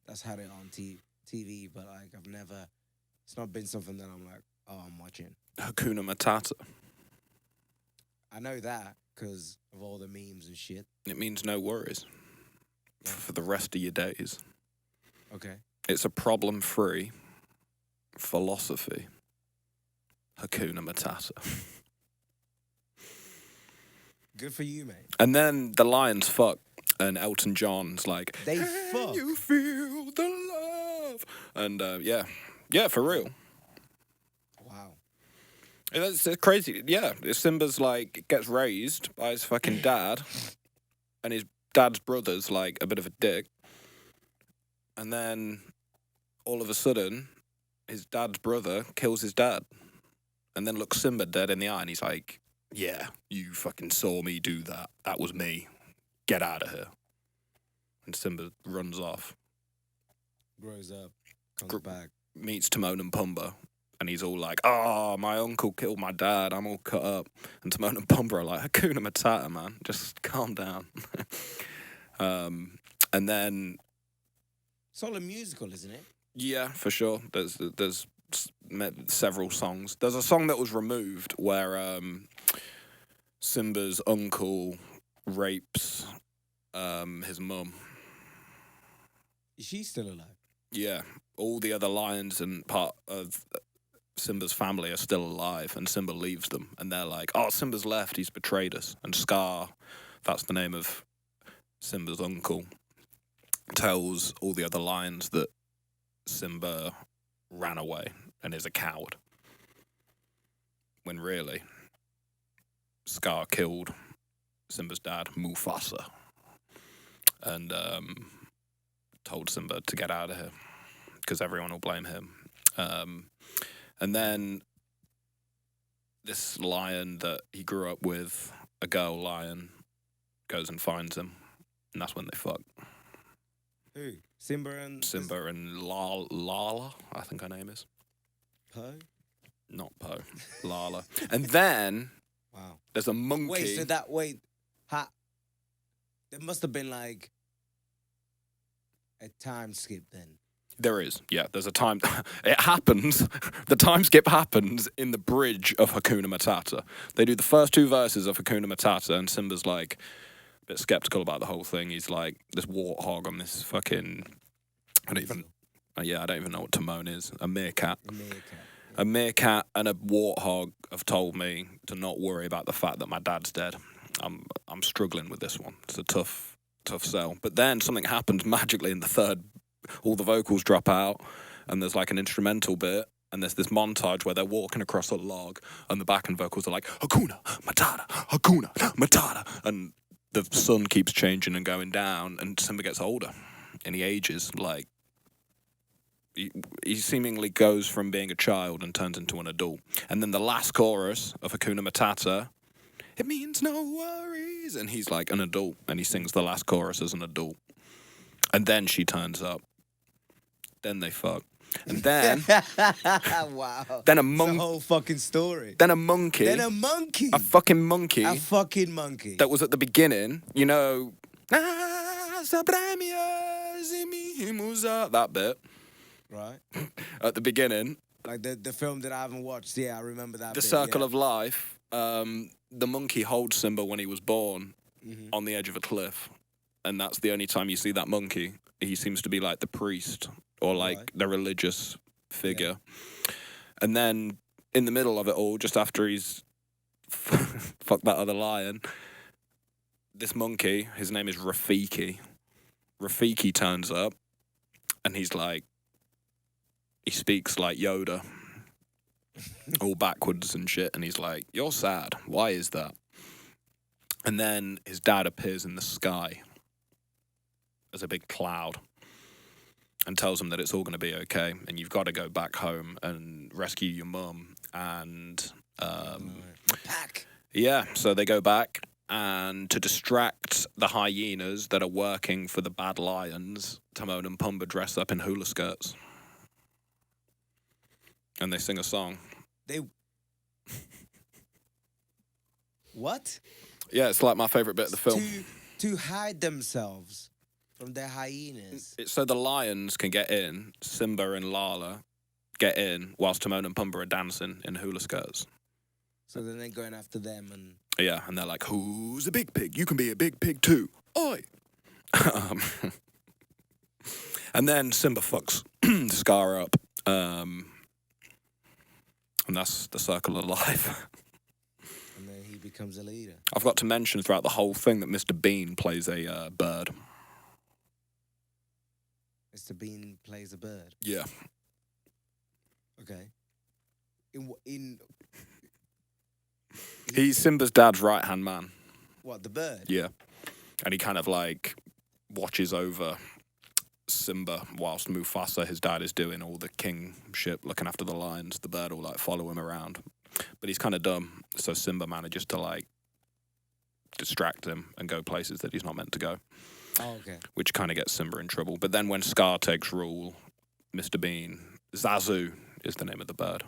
that's had it on TV, but, like, I've never... It's not been something that I'm like, oh, I'm watching. Hakuna Matata. I know that because of all the memes and shit. It means no worries for the rest of your days. Okay. It's a problem-free philosophy. Hakuna Matata. Good for you, mate. And then the Lions fuck, and Elton John's like, They "Can fuck?" you feel the love? And yeah, for real. Wow. It's crazy. Yeah, Simba's like gets raised by his fucking dad, and his dad's brother's like a bit of a dick, and then all of a sudden, his dad's brother kills his dad, and then looks Simba dead in the eye, and he's like, "Yeah, you fucking saw me do that. That was me. Get out of here." And Simba runs off, Grows up, comes back. meets Timon and Pumbaa, and he's all like, "Oh, my uncle killed my dad. I'm all cut up." And Timon and Pumbaa are like, "Hakuna Matata, man. Just calm down." And then, It's all a musical, isn't it? yeah, for sure. There's several songs. There's a song that was removed where Simba's uncle rapes his mum. Is she still alive? Yeah, all the other lions and part of Simba's family are still alive, and Simba leaves them, and they're like, "Oh, Simba's left. He's betrayed us." And Scar, that's the name of Simba's uncle, tells all the other lions that Simba ran away and is a coward. When really, Scar killed Simba's dad, Mufasa, and told Simba to get out of here because everyone will blame him. And then this lion that he grew up with, a girl lion, goes and finds him, and that's when they fuck. Who? Simba and Lala, I think her name is. Poe? Not Poe. Lala. And then Wow. there's a monkey. There must have been like a time skip then. There is, yeah. There's a time. It happens. The time skip happens in the bridge of Hakuna Matata. They do the first two verses of Hakuna Matata, and Simba's like a bit skeptical about the whole thing. He's like this warthog on this fucking. I don't even know what Timon is. A meerkat. A meerkat and a warthog have told me to not worry about the fact that my dad's dead. I'm struggling with this one. It's a tough sell. But then something happens magically in the third. All the vocals drop out, and there's like an instrumental bit, and there's this montage where they're walking across a log, and the back end vocals are like Hakuna Matata, and the sun keeps changing and going down, and Simba gets older, and he ages like. He seemingly goes from being a child and turns into an adult. And then the last chorus of Hakuna Matata, it means no worries. And he's like an adult, and he sings the last chorus as an adult. And then she turns up. Then they fuck. And then... Wow. Then a It's monkey... the whole fucking story. Then a monkey... Then a monkey. A fucking monkey... A fucking monkey. That was at the beginning, you know... That bit. Right. At the beginning... Like the film that I haven't watched. Yeah, I remember that. The Circle of Life, the monkey holds Simba when he was born on the edge of a cliff. And that's the only time you see that monkey. He seems to be like the priest or like the religious figure. Yeah. And then in the middle of it all, just after he's fucked that other lion, this monkey, his name is Rafiki. Rafiki turns up and he's like, he speaks like Yoda, all backwards and shit. And he's like, "You're sad. Why is that?" And then his dad appears in the sky as a big cloud. and tells him that it's all going to be okay, and you've got to go back home and rescue your mum. And Pack. yeah, so they go back, and to distract the hyenas that are working for the bad lions, Timon and Pumbaa dress up in hula skirts, and they sing a song. They. What? Yeah, it's like my favorite bit of the film. To hide themselves from the hyenas. It's so the lions can get in, Simba and Lala get in, whilst Timon and Pumbaa are dancing in hula skirts. So then they're going after them and... Yeah, and they're like, who's a big pig? You can be a big pig too. Oi! And then Simba fucks Scar up. And that's the circle of life. And then he becomes a leader. I've got to mention throughout the whole thing that Mr. Bean plays a bird. Mr. Bean plays a bird. Yeah. Okay. He's Simba's dad's right-hand man. What, the bird? Yeah. And he kind of like watches over Simba whilst Mufasa, his dad, is doing all the kingship, looking after the lions. The bird will like follow him around. But he's kind of dumb, so Simba manages to like distract him and go places that he's not meant to go. Oh, okay. Which kind of gets Simba in trouble. But then when Scar takes rule, Mr. Bean, Zazu is the name of the bird,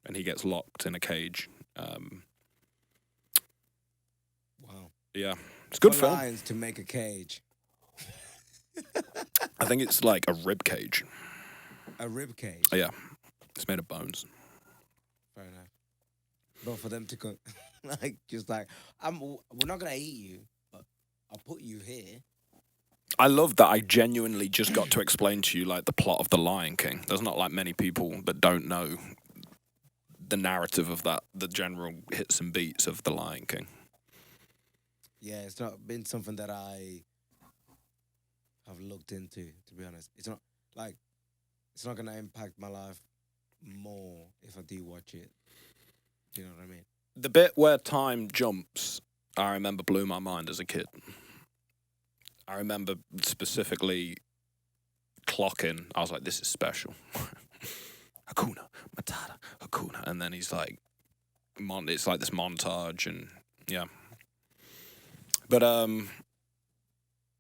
and he gets locked in a cage. Wow. Yeah, it's a good For film. lions to make a cage. I think it's like a rib cage. A rib cage. Oh, yeah, it's made of bones. Fair enough. But for them to go, we're not gonna eat you, but I'll put you here. I love that I genuinely just got to explain to you like the plot of The Lion King. There's not like many people that don't know the narrative of that, the general hits and beats of The Lion King. Yeah, it's not been something that I have looked into, to be honest. It's not gonna impact my life more if I do watch it. Do you know what I mean? The bit where time jumps, I remember blew my mind as a kid. I remember specifically clocking, I was like, this is special. Hakuna, Matata, Hakuna. And then he's like, it's like this montage and yeah. But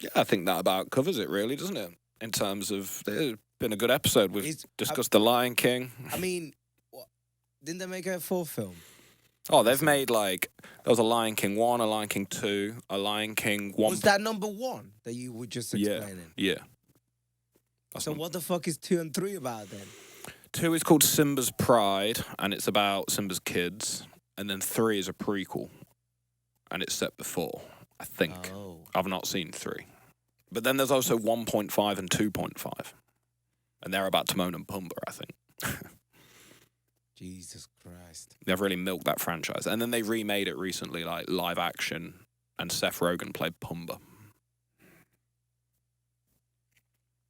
yeah, I think that about covers it really, doesn't it? In terms of, it's been a good episode. We've discussed The Lion King. I mean, didn't they make a fourth film? Oh, they've made like, there was a Lion King 1, a Lion King 2, a Lion King 1. Was that number 1 that you were just explaining? Yeah. So what the fuck is 2 and 3 about then? 2 is called Simba's Pride, and it's about Simba's kids. And then 3 is a prequel, and it's set before, I think. Oh. I've not seen 3. But then there's also 1.5 and 2.5. And they're about Timon and Pumbaa, I think. Jesus Christ. They've really milked that franchise. And then they remade it recently, like live action, and Seth Rogen played Pumbaa.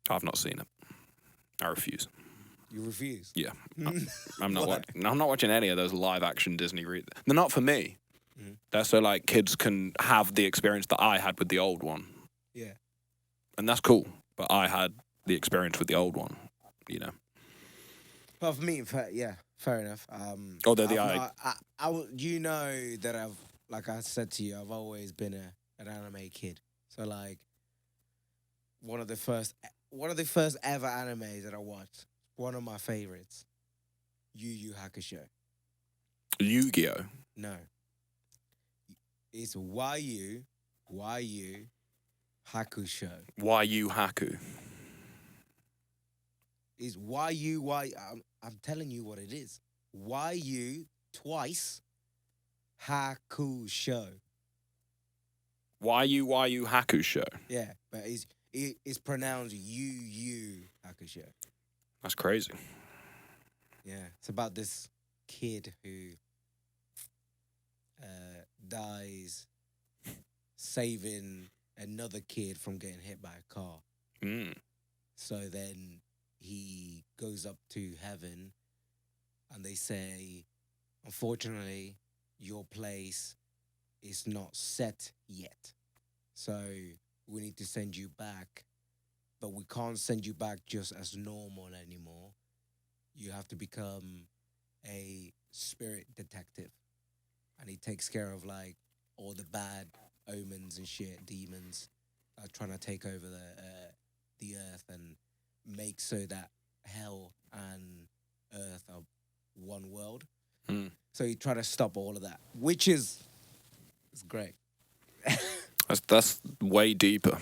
I've not seen it. I refuse. You refuse? Yeah. I'm not I'm not watching any of those live action Disney They're not for me. Mm-hmm. They're so like kids can have the experience that I had with the old one. Yeah. And that's cool. But I had the experience with the old one, you know. Well, for me, fair enough. Although you know that like I said to you, I've always been an anime kid. So like, one of the first ever animes that I watched, one of my favorites, Yu Yu Hakusho. Yu-Gi-Oh. No. It's YU Hakusho. YU Haku. Is YU. I'm telling you what it is. YU twice Hakusho. YU Hakusho. Yeah, but it's pronounced UU Hakusho. That's crazy. Yeah, it's about this kid who dies saving another kid from getting hit by a car. Mm. So then he goes up to heaven and they say, unfortunately, your place is not set yet. So we need to send you back but we can't send you back just as normal anymore. You have to become a spirit detective, and he takes care of like all the bad omens and shit, demons, trying to take over the earth and make so that hell and earth are one world. Mm. So he tried to stop all of that, which is it's great. That's way deeper.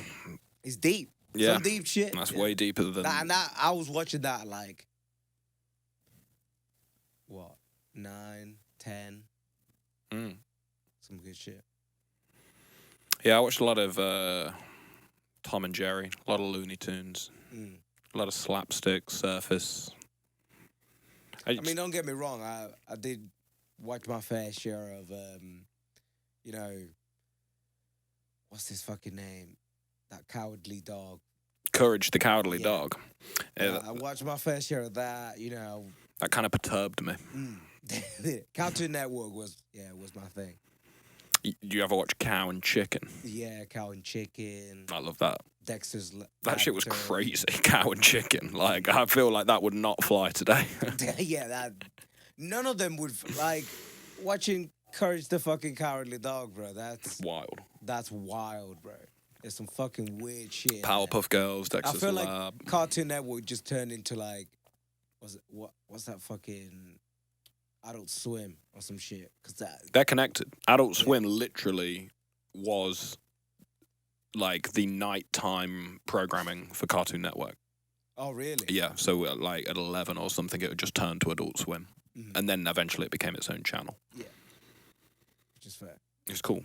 It's deep. Yeah. Some deep shit. That's yeah. way deeper than. That I was watching that like what 9, 10, Mm. some good shit. Yeah, I watched a lot of Tom and Jerry, a lot of Looney Tunes, a lot of slapstick, Surface. I mean, don't get me wrong. I did watch my fair share of you know, what's his fucking name? That Cowardly Dog. Courage the Cowardly Yeah. Dog. Yeah, I watched my fair share of that. You know, that kind of perturbed me. Cartoon Network was my thing. Do you ever watch Cow and Chicken? Yeah, Cow and Chicken. I love that. Dexter's. That shit was Laboratory. crazy. Cow and Chicken. Like, I feel like that would not fly today. Yeah, that. None of them would like watching Courage the fucking Cowardly Dog, bro. That's Wild. That's wild, bro. There's some fucking weird shit. Powerpuff Girls, I Dexter's feel like Lab. Cartoon Network just turned into like, what's that fucking Adult Swim or some shit? Cause that They're connected. Adult Swim literally was like the nighttime programming for Cartoon Network. Oh really? Yeah, so like at 11 or something, it would just turn to Adult Swim. And then eventually it became its own channel. Yeah. Which is fair. It's cool.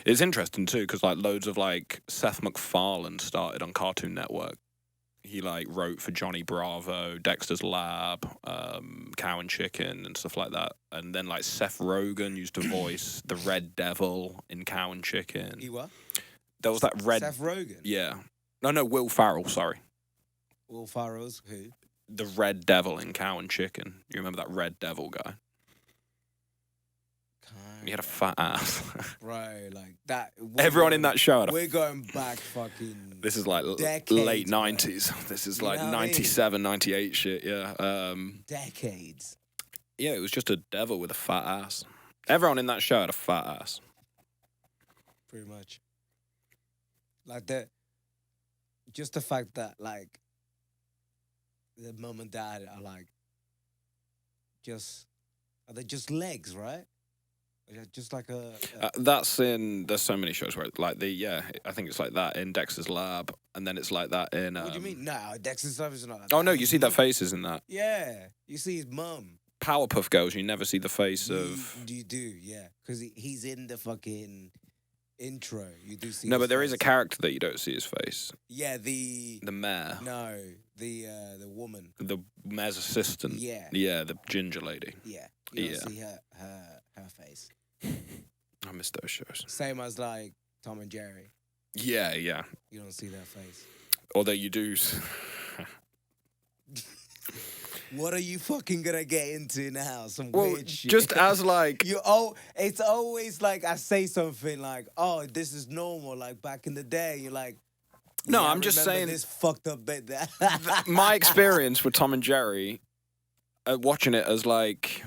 It's interesting too, because like loads of like Seth MacFarlane started on Cartoon Network. He like wrote for Johnny Bravo, Dexter's Lab, Cow and Chicken, and stuff like that. And then like Seth Rogen used to voice the Red Devil in Cow and Chicken. He what? There was that Red. Seth Rogen. Yeah. No, Will Farrell. Sorry. Will Farrell's who? The Red Devil in Cow and Chicken. You remember that Red Devil guy? He had a fat ass. Bro, like that. Everyone in that show had a We're going back fucking. This is like decades, late bro. 90s. This is You like know what I mean? 97, 98 shit, yeah. Decades. Yeah, it was just a devil with a fat ass. Everyone in that show had a fat ass. Pretty much. Like that. Just the fact that like the mum and dad are like are they just legs, right? Just like a That's in, there's so many shows where like I think it's like that in Dexter's Lab, and then it's like that in... what do you mean? No, Dexter's Lab is not like Oh that. no, you see their faces in that. Yeah, you see his mum. Powerpuff Girls, you never see the face of... You do, yeah. Because he's in the fucking intro. You do see No, his but there is a face. character that you don't see his face. Yeah, the mayor. No, the woman. The mayor's assistant. Yeah. Yeah, the ginger lady. Yeah. You don't Yeah. see her face. I miss those shows. Same as like Tom and Jerry. Yeah, yeah. You don't see their face. Although you do... What are you fucking gonna get into now? Some Well, weird shit. just as like... It's always like I say something like, "Oh, this is normal." Like back in the day, you're like, No, "Yeah, I I'm just remember saying... this fucked up bit." My experience with Tom and Jerry, watching it as like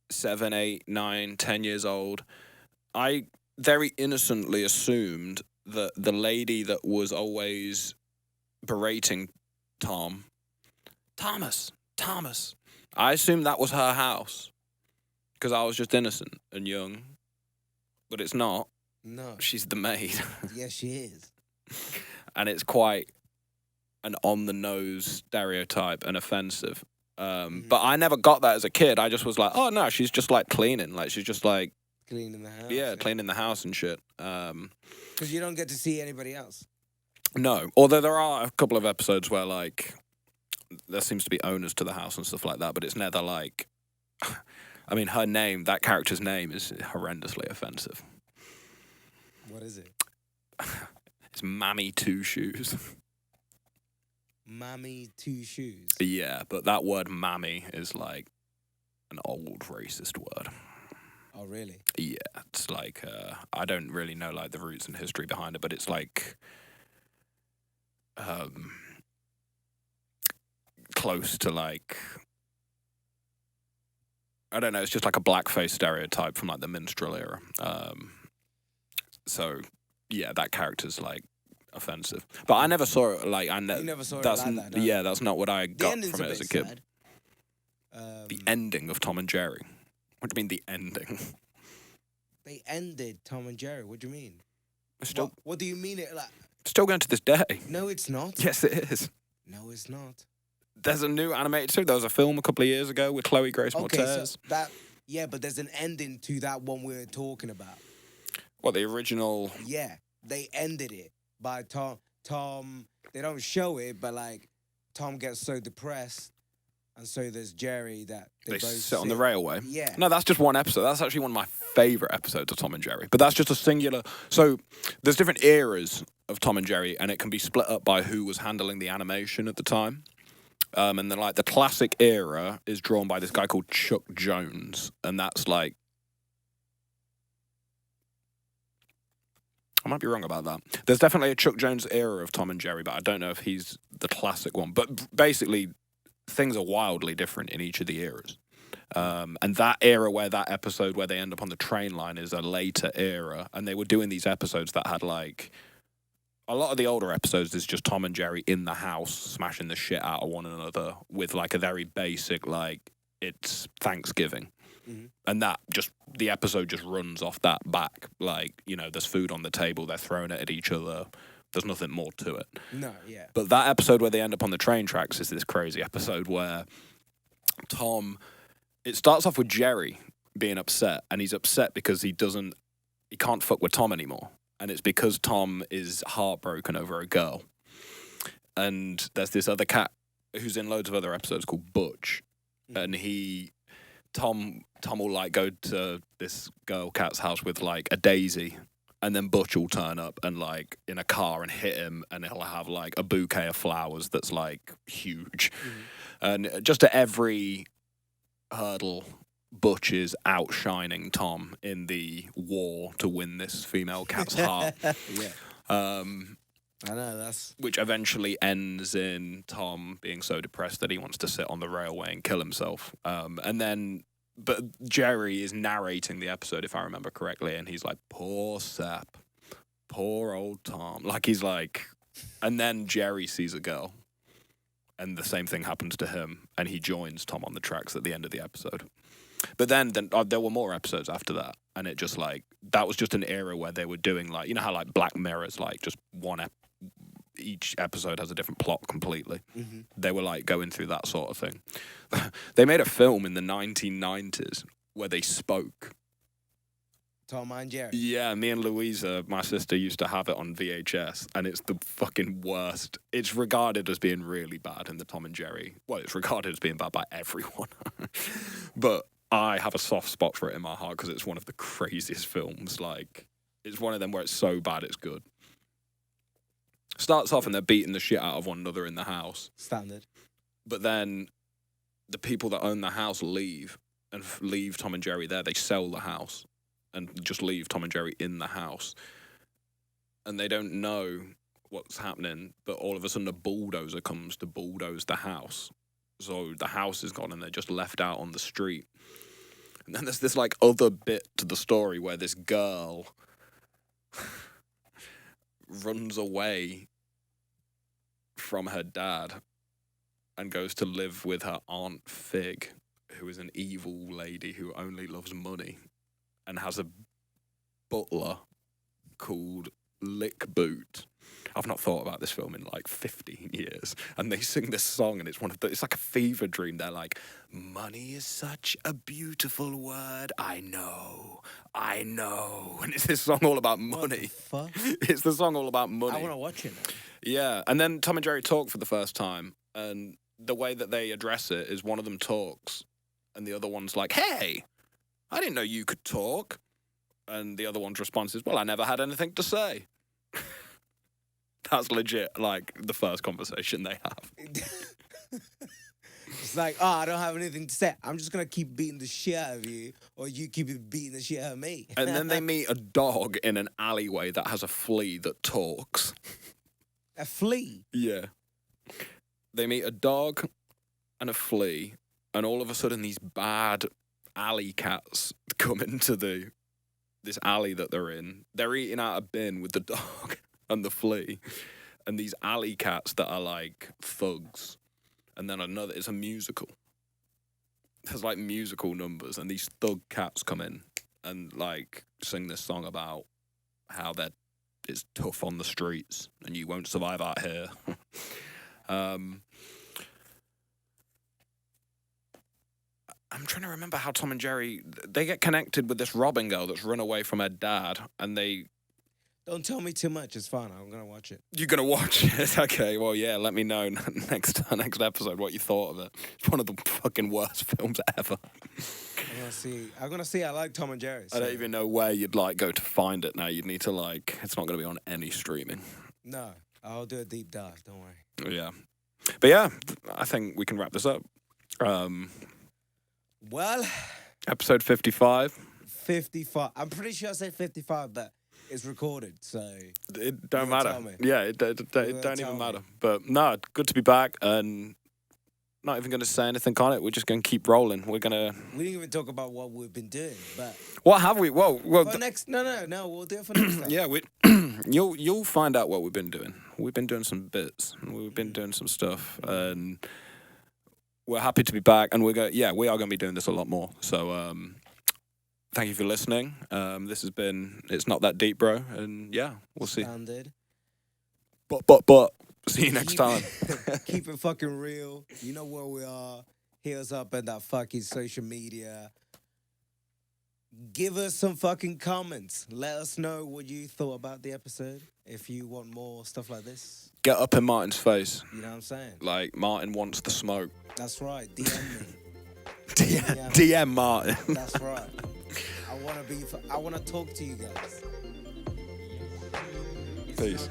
7, 8, 9, 10 years old, I very innocently assumed that the lady that was always berating Thomas, I assumed that was her house because I was just innocent and young, but it's not. No. She's the maid. Yes, she is. And it's quite an on-the-nose stereotype and offensive. But I never got that as a kid. I just was like, oh, no, she's just like cleaning. Like, she's just like... Cleaning the house. Yeah, cleaning the house and shit. Because you don't get to see anybody else. No, although there are a couple of episodes where, like, there seems to be owners to the house and stuff like that, but it's never like... I mean, that character's name is horrendously offensive. What is it? It's Mammy Two Shoes. Mammy Two Shoes. Yeah, but that word mammy is like an old racist word. Oh, really? Yeah, it's like, I don't really know like the roots and history behind it, but it's like, close to like, I don't know, it's just like a blackface stereotype from like the minstrel era. So yeah, that character's like offensive. But I never saw it like, You never saw it that's like that, no? yeah, that's not what I The got ending's from a it as bit a kid. sad. The ending of Tom and Jerry. What do you mean the ending? They ended Tom and Jerry. What do you mean? It's still What do you mean it like? still going to this day. No, it's not. Yes, it is. No, it's not. There's a new animated series. There was a film a couple of years ago with Chloe Grace Okay, Moretz. so that but there's an ending to that one we're talking about. What, the original? Yeah, they ended it by Tom. They don't show it, but like Tom gets so depressed, and so there's Jerry that They both sit on the railway. Yeah. No, that's just one episode. That's actually one of my favourite episodes of Tom and Jerry. But that's just a singular. So there's different eras of Tom and Jerry, and it can be split up by who was handling the animation at the time. And then like the classic era is drawn by this guy called Chuck Jones, and that's like, I might be wrong about that. There's definitely a Chuck Jones era of Tom and Jerry, but I don't know if he's the classic one. But basically, things are wildly different in each of the eras. And that era where that episode where they end up on the train line is a later era. And they were doing these episodes that had like, a lot of the older episodes is just Tom and Jerry in the house smashing the shit out of one another with like a very basic, like, it's Thanksgiving. Mm-hmm. And that just, the episode just runs off that back. Like, you know, there's food on the table, they're throwing it at each other. There's nothing more to it. No, yeah. But that episode where they end up on the train tracks is this crazy episode where Tom, it starts off with Jerry being upset, and he's upset because he can't fuck with Tom anymore. And it's because Tom is heartbroken over a girl. And there's this other cat who's in loads of other episodes called Butch. And Tom will like go to this girl cat's house with like a daisy, and then Butch will turn up and like in a car and hit him, and he'll have like a bouquet of flowers that's like huge. And just at every hurdle, Butch is outshining Tom in the war to win this female cat's heart. Yeah. I know, that's... Which eventually ends in Tom being so depressed that he wants to sit on the railway and kill himself. But Jerry is narrating the episode, if I remember correctly, and he's like, poor sap, poor old Tom. Like, he's like... And then Jerry sees a girl, and the same thing happens to him, and he joins Tom on the tracks at the end of the episode. But then there were more episodes after that, and it just like, that was just an era where they were doing like, you know how like Black Mirror's like just each episode has a different plot completely. Mm-hmm. They were like going through that sort of thing. They made a film in the 1990s where they spoke. Tom and Jerry. Yeah, me and Louisa, my sister, used to have it on VHS, and it's the fucking worst. It's regarded as being really bad in the Tom and Jerry. Well, it's regarded as being bad by everyone. But I have a soft spot for it in my heart because it's one of the craziest films. Like, it's one of them where it's so bad it's good. Starts off and they're beating the shit out of one another in the house. Standard. But then the people that own the house leave and leave Tom and Jerry there. They sell the house and just leave Tom and Jerry in the house. And they don't know what's happening, but all of a sudden a bulldozer comes to bulldoze the house. So the house is gone and they're just left out on the street. And then there's this like other bit to the story where this girl runs away from her dad and goes to live with her Aunt Fig, who is an evil lady who only loves money and has a butler called Lick Boot. I've not thought about this film in like 15 years. And they sing this song, and it's like a fever dream. They're like, money is such a beautiful word. I know. And it's this song all about money. What the fuck? It's the song all about money. I want to watch it now. Yeah. And then Tom and Jerry talk for the first time. And the way that they address it is one of them talks, and the other one's like, hey, I didn't know you could talk. And the other one's response is, well, I never had anything to say. That's legit, like, the first conversation they have. It's like, oh, I don't have anything to say. I'm just going to keep beating the shit out of you, or you keep beating the shit out of me. And then they meet a dog in an alleyway that has a flea that talks. A flea? Yeah. They meet a dog and a flea, and all of a sudden these bad alley cats come into this alley that they're in. They're eating out a bin with the dog and the flea, and these alley cats that are like thugs. And then it's a musical. There's like musical numbers, and these thug cats come in and like sing this song about how it's tough on the streets and you won't survive out here. I'm trying to remember how Tom and Jerry, they get connected with this Robin girl that's run away from her dad, and they... Don't tell me too much. It's fine. I'm gonna watch it. You're gonna watch it? Okay, well, yeah, let me know next episode what you thought of it. It's one of the fucking worst films ever. I'm gonna see. I like Tom and Jerry. So. I don't even know where you'd like go to find it now. You'd need to like, it's not gonna be on any streaming. No, I'll do a deep dive. Don't worry. Yeah. But yeah, I think we can wrap this up. Well, episode 55. 55. I'm pretty sure I said 55, but it's recorded, so it don't matter. Yeah, it don't even matter. But no, good to be back, and not even going to say anything on it. We're just going to keep rolling. We didn't even talk about what we've been doing, but what have we? Well, for next. No, we'll do it for next time. Yeah, you'll find out what we've been doing. We've been doing some bits. We've been doing some stuff, and we're happy to be back. And we are going to be doing this a lot more. So. Thank you for listening. This has been It's Not That Deep, Bro. And yeah, we'll see. Standard. But see you next time. Keep it fucking real. You know where we are. Hit us up at that fucking social media. Give us some fucking comments. Let us know what you thought about the episode. If you want more stuff like this. Get up in Martin's face. You know what I'm saying? Like, Martin wants the smoke. That's right. DM me. DM Martin. That's right. I want to talk to you guys. Peace.